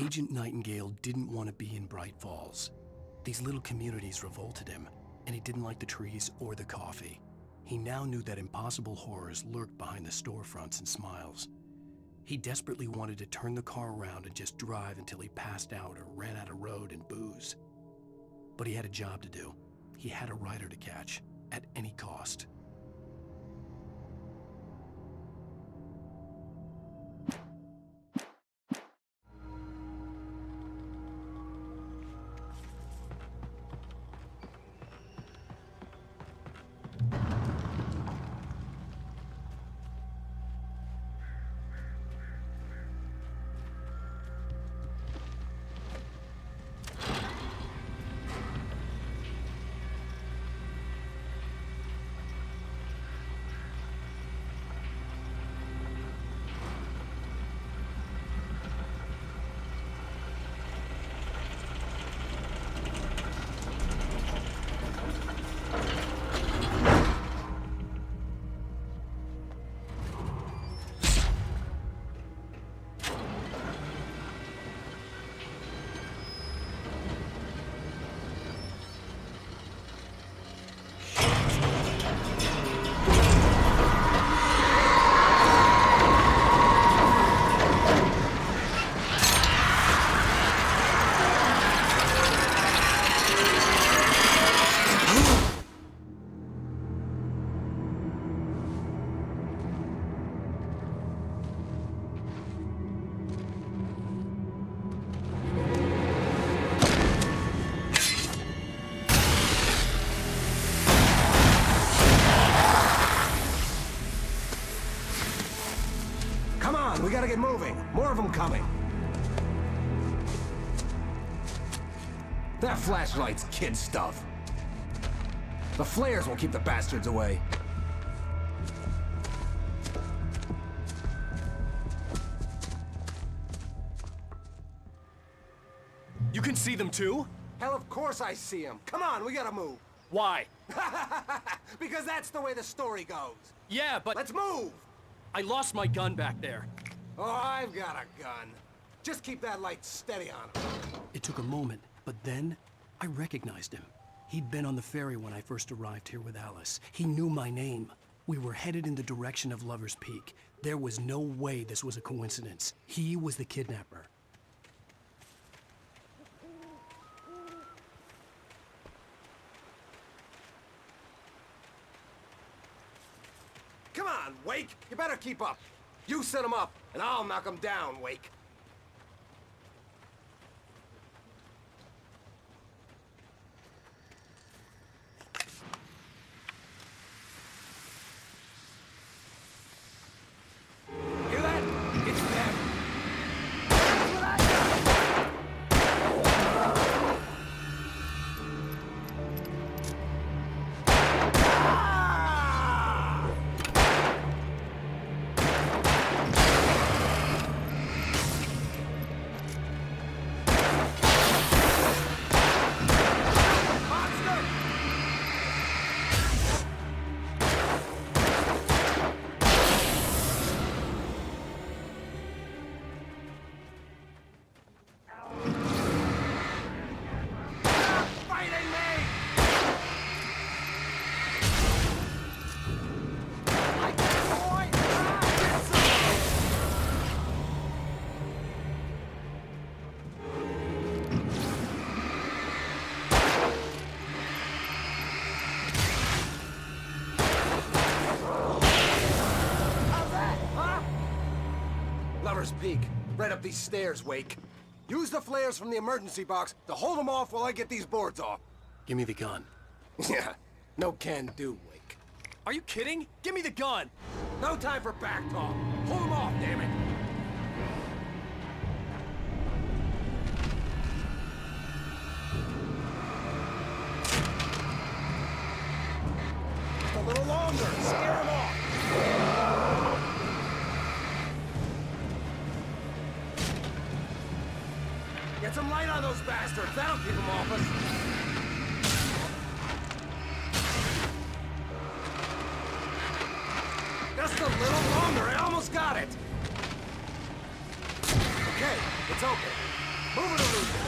Agent Nightingale didn't want to be in Bright Falls. These little communities revolted him, and he didn't like the trees or the coffee. He now knew that impossible horrors lurked behind the storefronts and smiles. He desperately wanted to turn the car around and just drive until he passed out or ran out of road and booze. But he had a job to do. He had a rider to catch, at any cost. We gotta get moving. More of them coming. That flashlight's kid stuff. The flares will keep the bastards away. You can see them too? Hell, of course I see them. Come on, we gotta move. Why? Because that's the way the story goes. Yeah, but... Let's move! I lost my gun back there. Oh, I've got a gun. Just keep that light steady on him. It took a moment, but then I recognized him. He'd been on the ferry when I first arrived here with Alice. He knew my name. We were headed in the direction of Lover's Peak. There was no way this was a coincidence. He was the kidnapper. Come on, Wake! You better keep up. You set them up, and I'll knock them down, Wake. Hear that? It's them. Peak. Right up these stairs, Wake. Use the flares from the emergency box to hold them off while I get these boards off. Give me the gun. Yeah, no can do, Wake. Are you kidding? Give me the gun! No time for back talk. Hold them off, damn it! Just a little longer. Scare them off. Get some light on those bastards. That'll keep them off us. Just a little longer. I almost got it. Okay, it's open. Move it or lose it.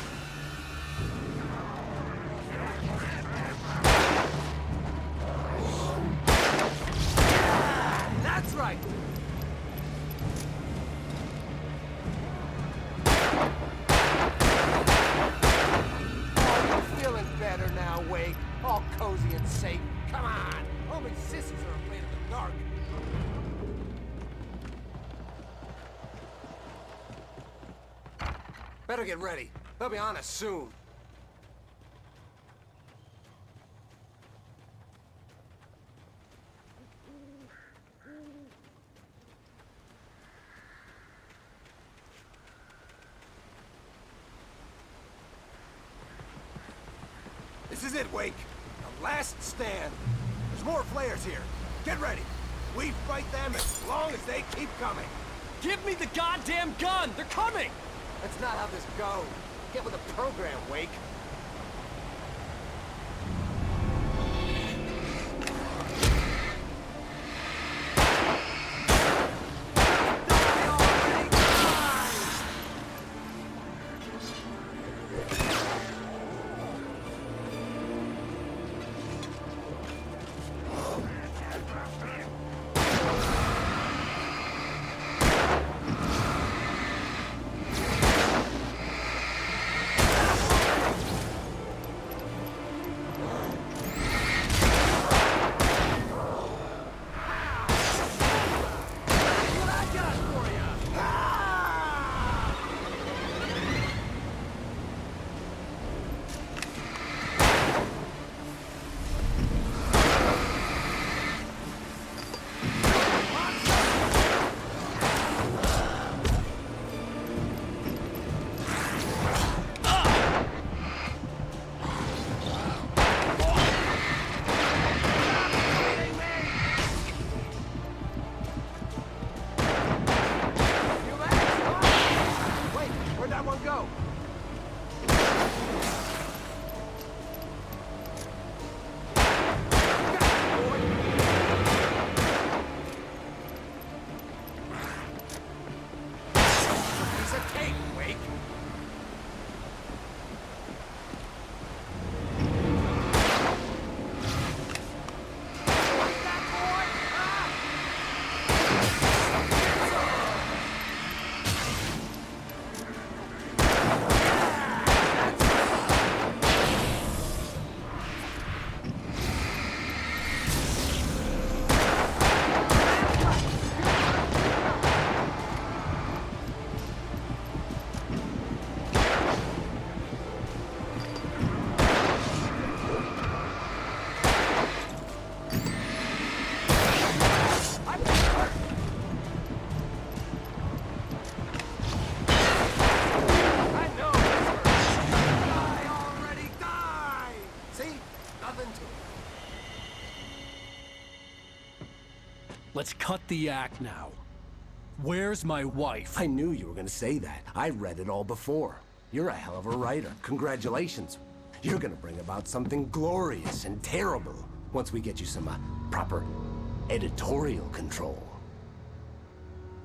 That's right. Feeling better now, Wake. All cozy and safe. Come on. Only sissies are afraid of the dark. Better get ready. They'll be on us soon. This is it, Wake. The last stand. There's more flares here. Get ready. We fight them as long as they keep coming. Give me the goddamn gun! They're coming! That's not how this goes. Get with the program, Wake. Let's cut the act now. Where's my wife? I knew you were gonna say that. I read it all before. You're a hell of a writer. Congratulations. You're gonna bring about something glorious and terrible once we get you some proper editorial control.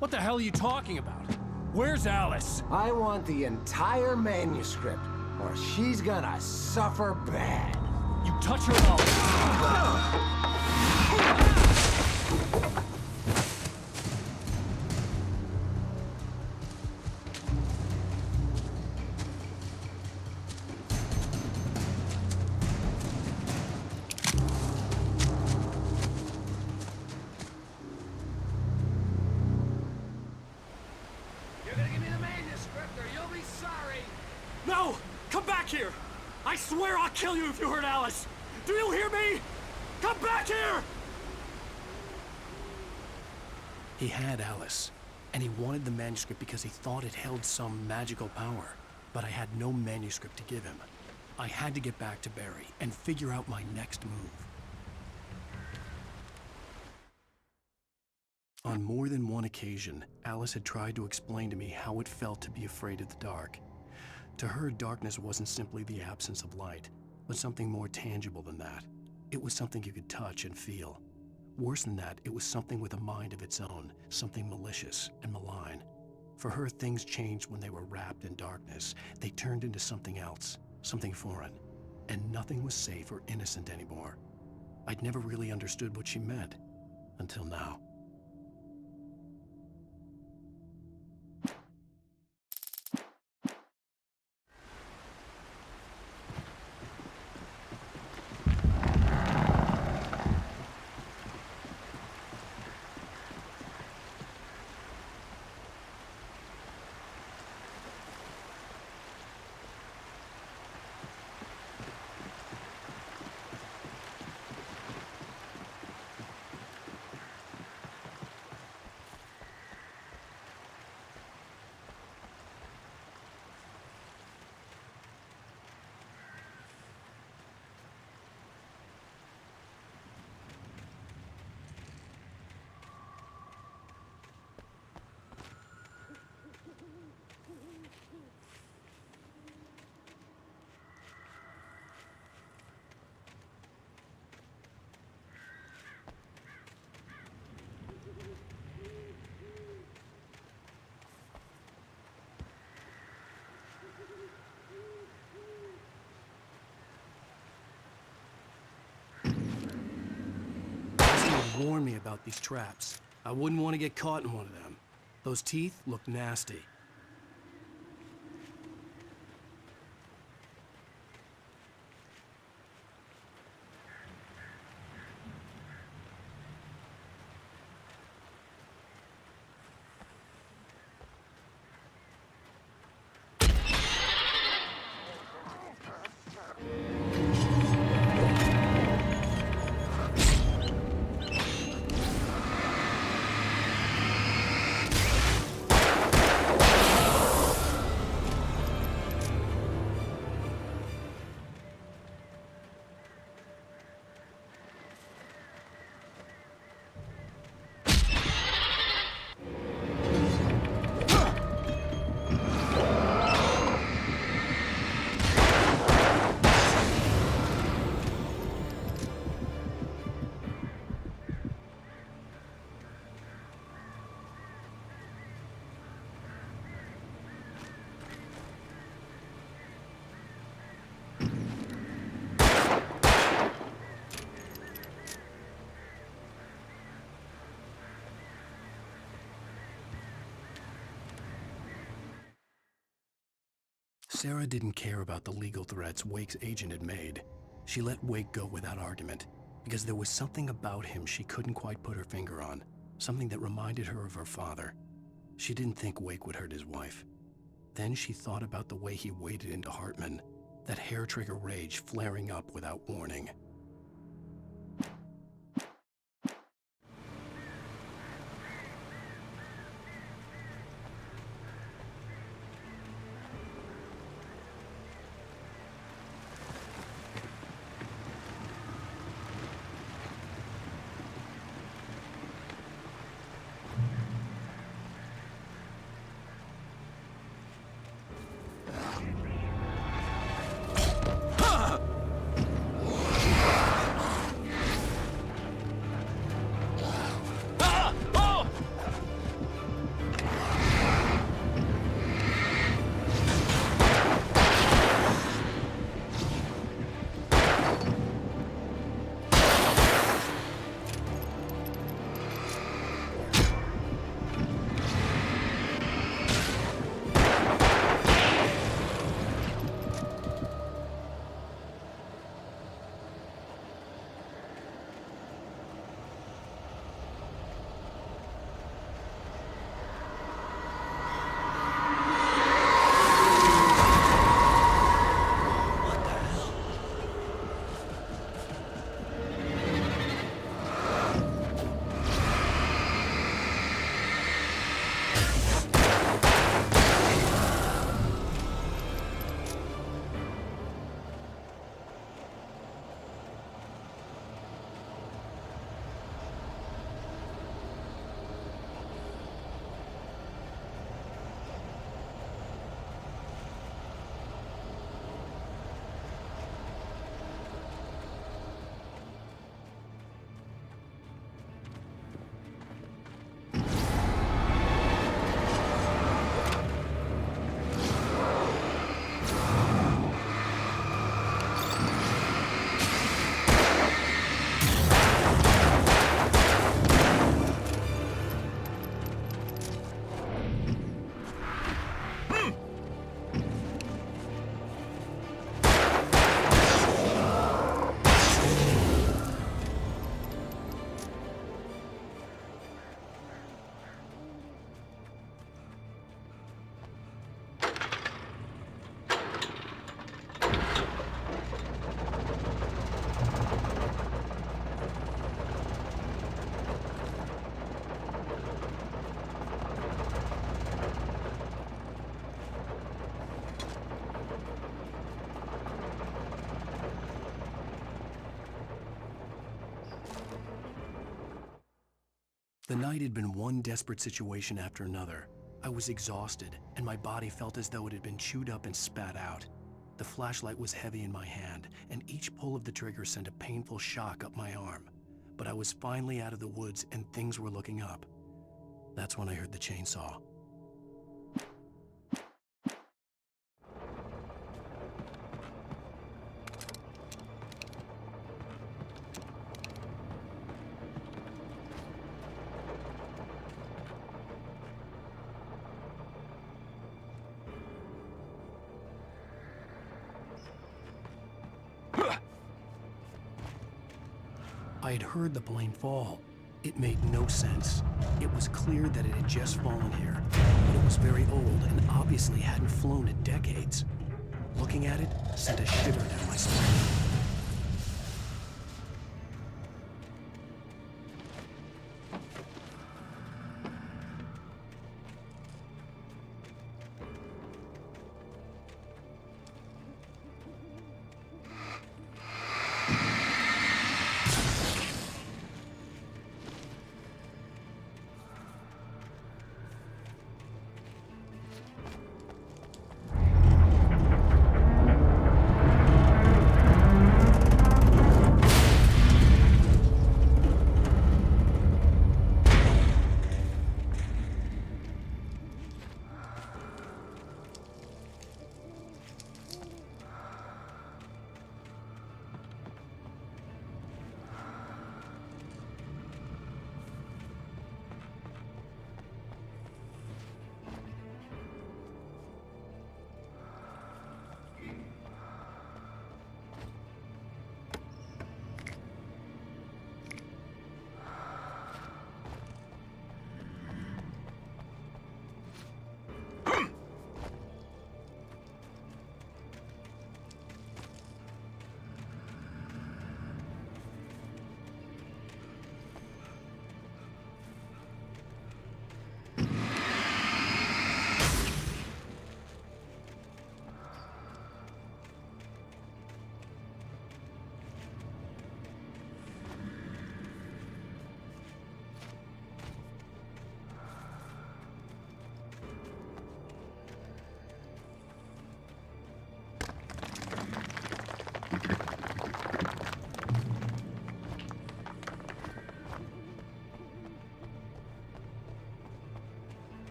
What the hell are you talking about? Where's Alice? I want the entire manuscript, or she's gonna suffer bad. You touch her mouth. You're gonna give me the manuscript or you'll be sorry. No! Come back here! I swear I'll kill you if you hurt Alice! Do you hear me? Come back here! He had Alice, and he wanted the manuscript because he thought it held some magical power. But I had no manuscript to give him. I had to get back to Barry and figure out my next move. On more than one occasion, Alice had tried to explain to me how it felt to be afraid of the dark. To her, darkness wasn't simply the absence of light, but something more tangible than that. It was something you could touch and feel. Worse than that, it was something with a mind of its own, something malicious and malign. For her, things changed when they were wrapped in darkness. They turned into something else, something foreign, and nothing was safe or innocent anymore. I'd never really understood what she meant, until now. Warned me about these traps. I wouldn't want to get caught in one of them. Those teeth look nasty. Sarah didn't care about the legal threats Wake's agent had made. She let Wake go without argument, because there was something about him she couldn't quite put her finger on, something that reminded her of her father. She didn't think Wake would hurt his wife. Then she thought about the way he waded into Hartman, that hair-trigger rage flaring up without warning. The night had been one desperate situation after another. I was exhausted, and my body felt as though it had been chewed up and spat out. The flashlight was heavy in my hand, and each pull of the trigger sent a painful shock up my arm. But I was finally out of the woods, and things were looking up. That's when I heard the chainsaw. I had heard the plane fall. It made no sense. It was clear that it had just fallen here, but it was very old and obviously hadn't flown in decades. Looking at it sent a shiver down my spine.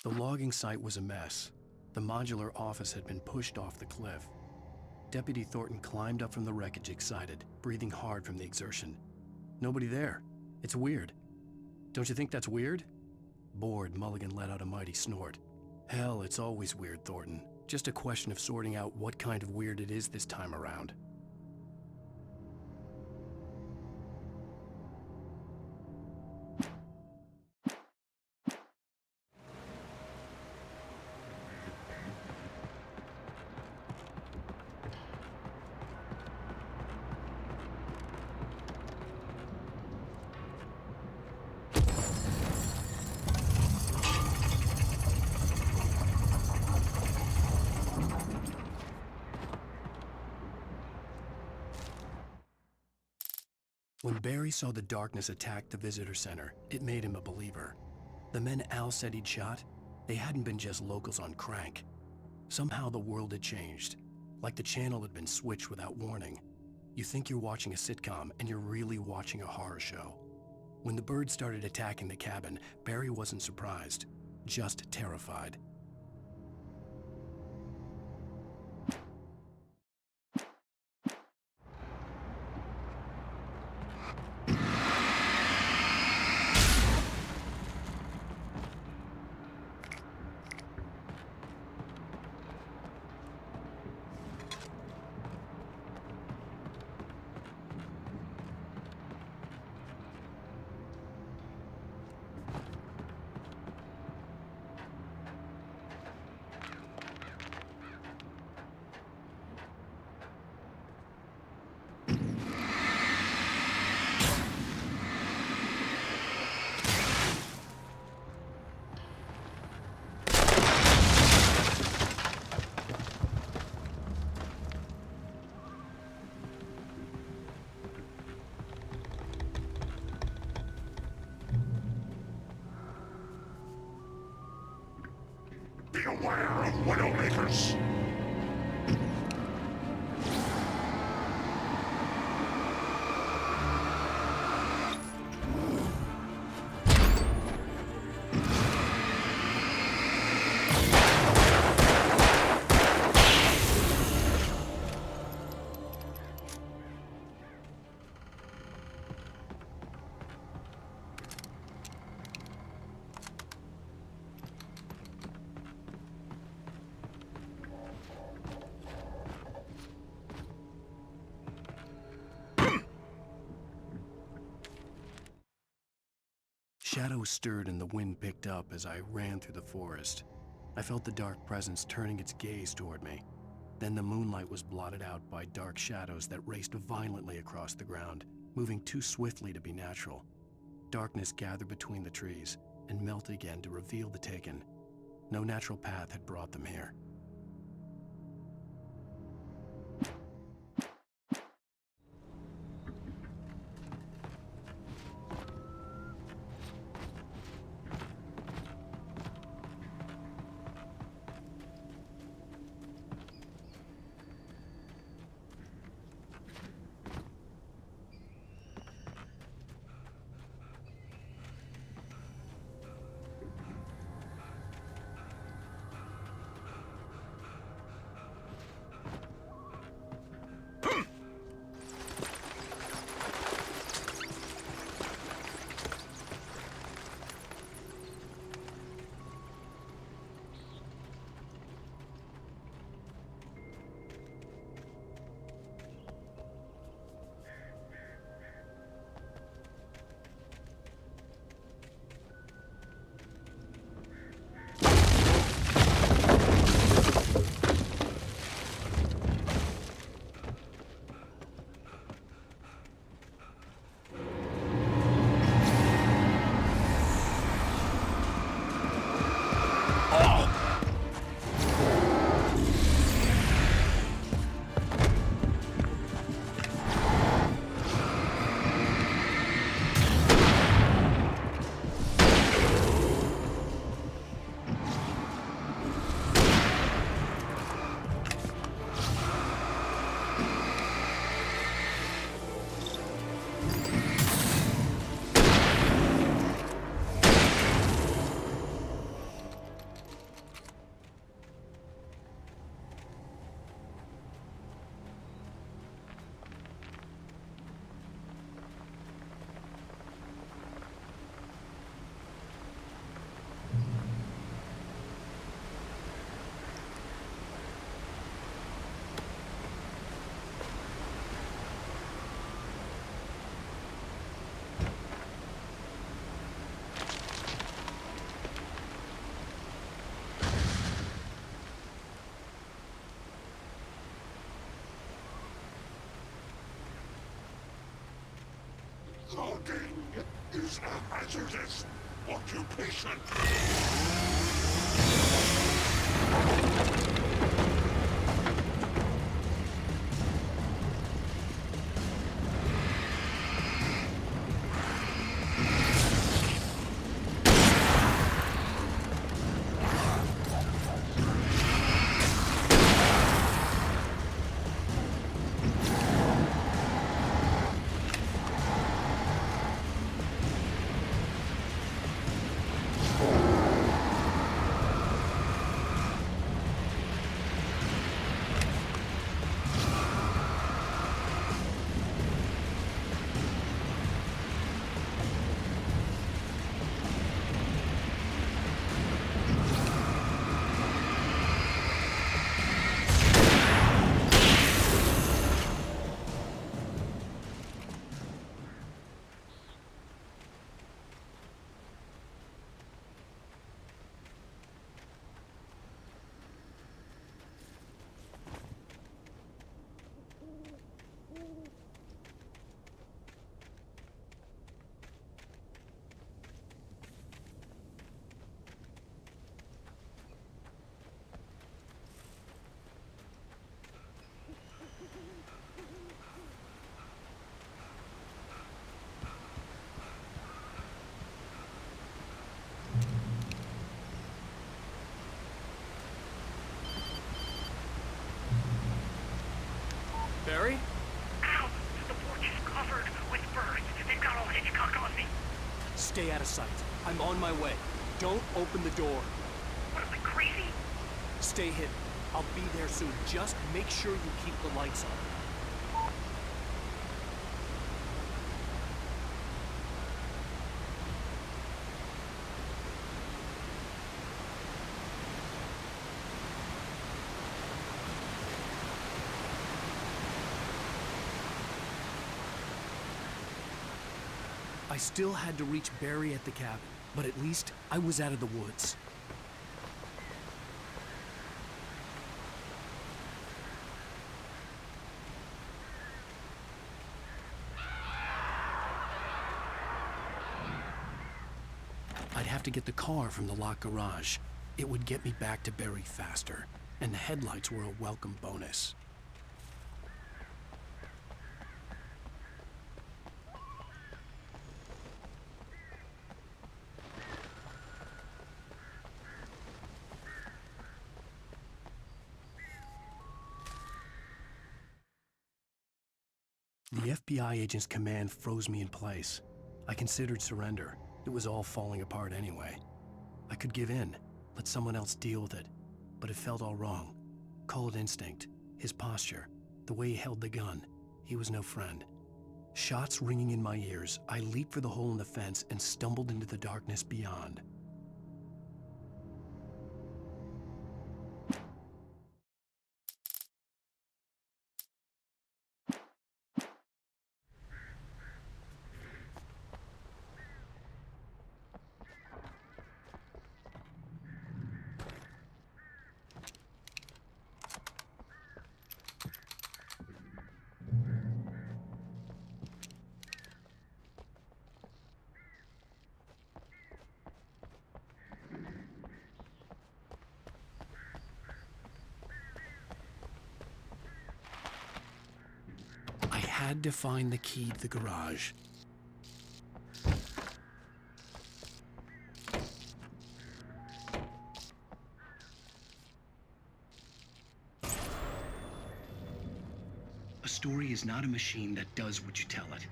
The logging site was a mess. The modular office had been pushed off the cliff. Deputy Thornton climbed up from the wreckage excited, breathing hard from the exertion. Nobody there. It's weird. Don't you think that's weird? Bored, Mulligan let out a mighty snort. Hell, it's always weird, Thornton. Just a question of sorting out what kind of weird it is this time around. When Barry saw the darkness attack the visitor center, it made him a believer. The men Al said he'd shot, they hadn't been just locals on crank. Somehow the world had changed, like the channel had been switched without warning. You think you're watching a sitcom, and you're really watching a horror show. When the birds started attacking the cabin, Barry wasn't surprised, just terrified. Beware of Widowmakers. Shadows stirred and the wind picked up as I ran through the forest. I felt the dark presence turning its gaze toward me. Then the moonlight was blotted out by dark shadows that raced violently across the ground, moving too swiftly to be natural. Darkness gathered between the trees and melted again to reveal the taken. No natural path had brought them here. Coding is a hazardous occupation. Barry? Ow! The porch is covered with birds. They've got all Hitchcock on me. Stay out of sight. I'm on my way. Don't open the door. What am I, crazy? Stay hidden. I'll be there soon. Just make sure you keep the lights on. I still had to reach Barry at the cabin, but at least I was out of the woods. I'd have to get the car from the locked garage. It would get me back to Barry faster, and the headlights were a welcome bonus. The FBI agent's command froze me in place. I considered surrender. It was all falling apart anyway. I could give in, let someone else deal with it, but it felt all wrong. Call it instinct, his posture, the way he held the gun. He was no friend. Shots ringing in my ears, I leaped for the hole in the fence and stumbled into the darkness beyond. I had to find the key to the garage. A story is not a machine that does what you tell it.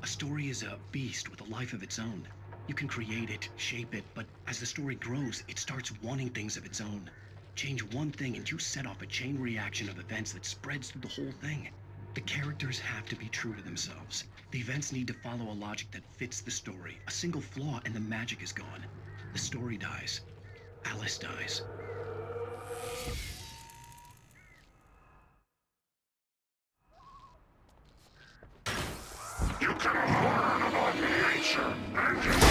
A story is a beast with a life of its own. You can create it, shape it, but as the story grows, it starts wanting things of its own. Change one thing and you set off a chain reaction of events that spreads through the whole thing. The characters have to be true to themselves. The events need to follow a logic that fits the story. A single flaw and the magic is gone. The story dies. Alice dies. You can learn about nature and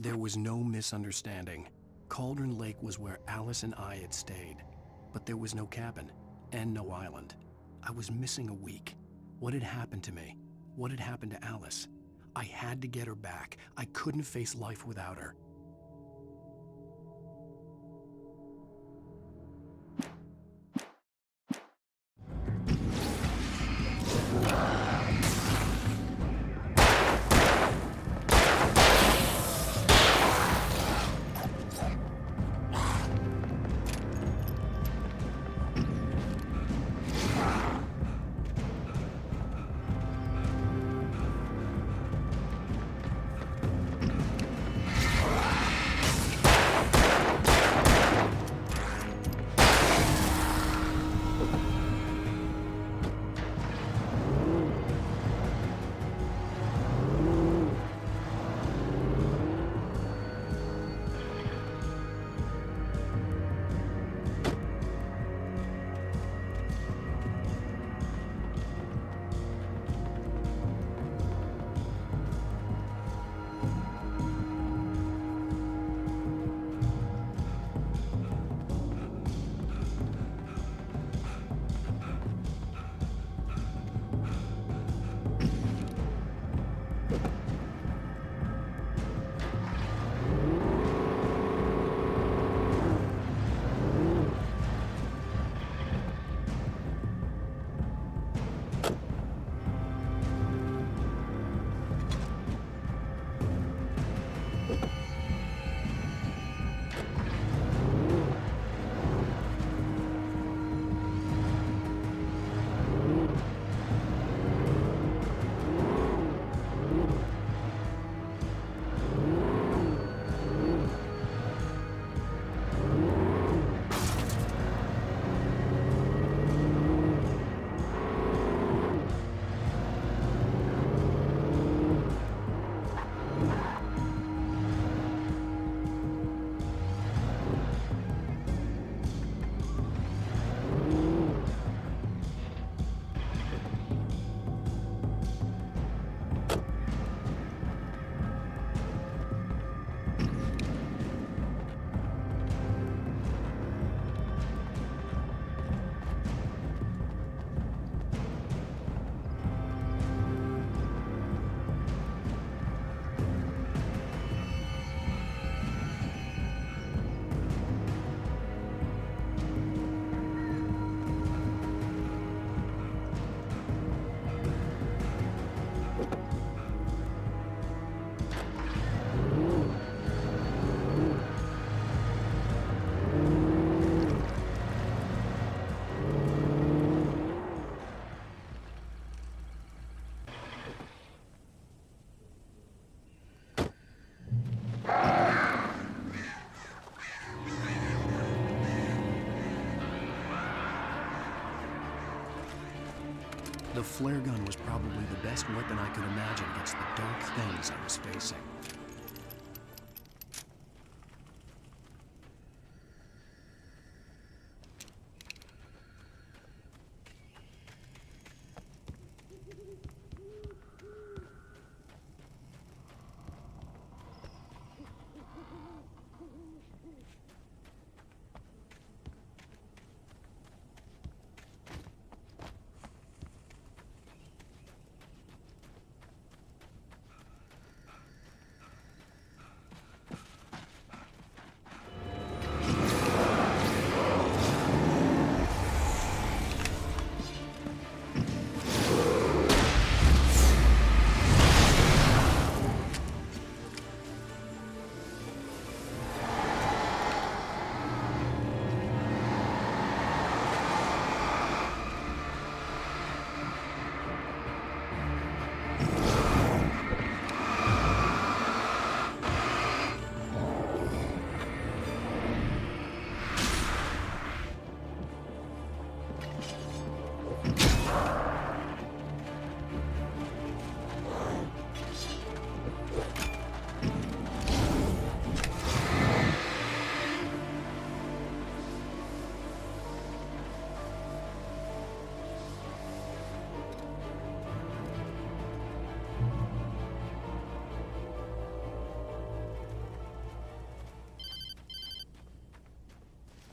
There was no misunderstanding. Cauldron Lake was where Alice and I had stayed, but there was no cabin and no island. I was missing a week. What had happened to me? What had happened to Alice? I had to get her back. I couldn't face life without her. The flare gun was probably the best weapon I could imagine against the dark things I was facing.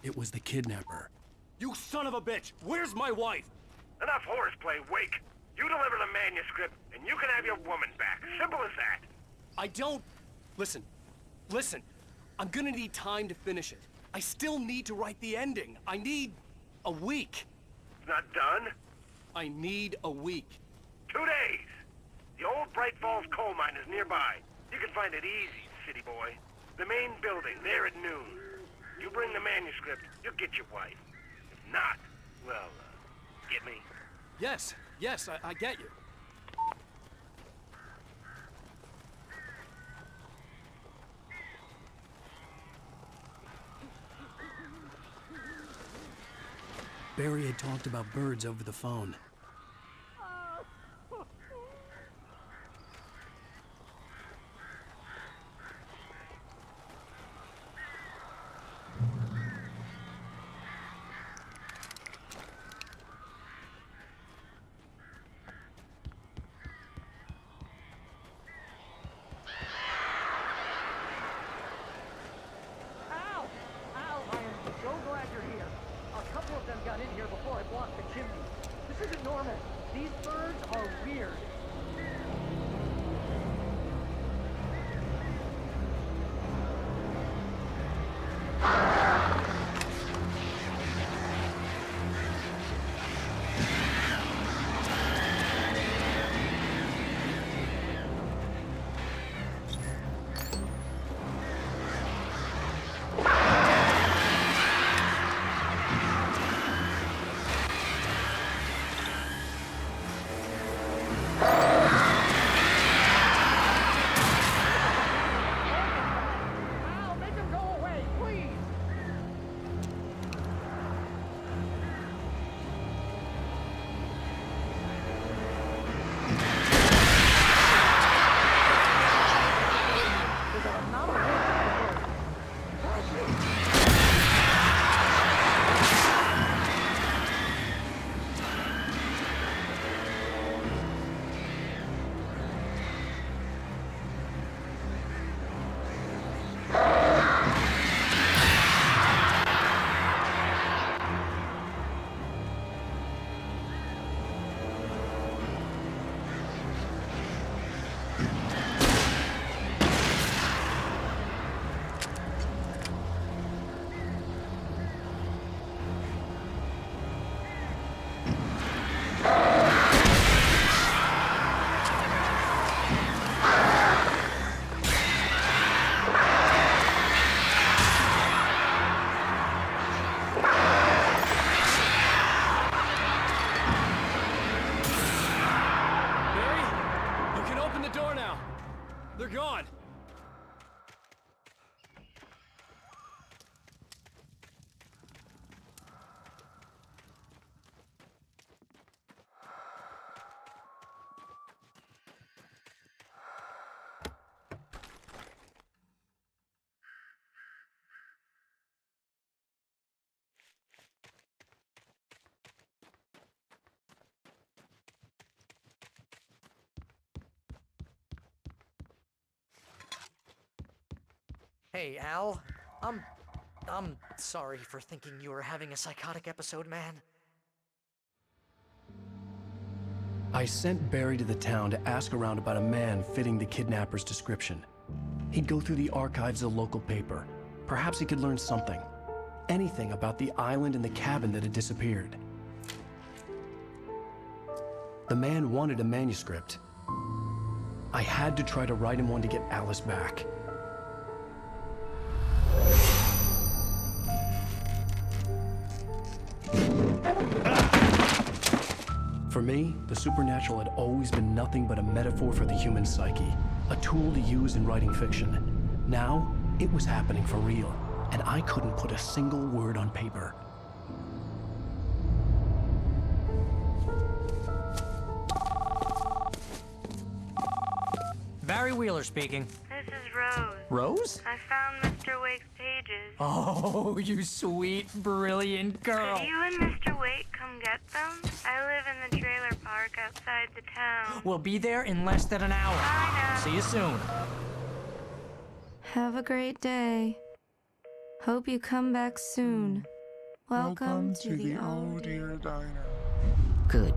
It was the kidnapper. You son of a bitch! Where's my wife? Enough horseplay, Wake. You deliver the manuscript, and you can have your woman back. Simple as that. I don't... Listen. I'm gonna need time to finish it. I still need to write the ending. I need a week. It's not done? I need a week. 2 days. The old Bright Falls coal mine is nearby. You can find it easy, city boy. The main building, there at noon. You bring the manuscript, you'll get your wife. If not, well, get me? Yes, I get you. Barry had talked about birds over the phone. Hey, Al. I'm sorry for thinking you were having a psychotic episode, man. I sent Barry to the town to ask around about a man fitting the kidnapper's description. He'd go through the archives of the local paper. Perhaps he could learn something. Anything about the island and the cabin that had disappeared. The man wanted a manuscript. I had to try to write him one to get Alice back. For me, the supernatural had always been nothing but a metaphor for the human psyche, a tool to use in writing fiction. Now, it was happening for real, and I couldn't put a single word on paper. Barry Wheeler speaking. This is Rose. Rose? I found Mr. Wake's pages. Oh, you sweet, brilliant girl. Could you and Mr. Wake come get them? I live in the trailer park outside the town. We'll be there in less than an hour. Bye now. See you soon. Have a great day. Hope you come back soon. Welcome to the Oh Dear Diner. Good.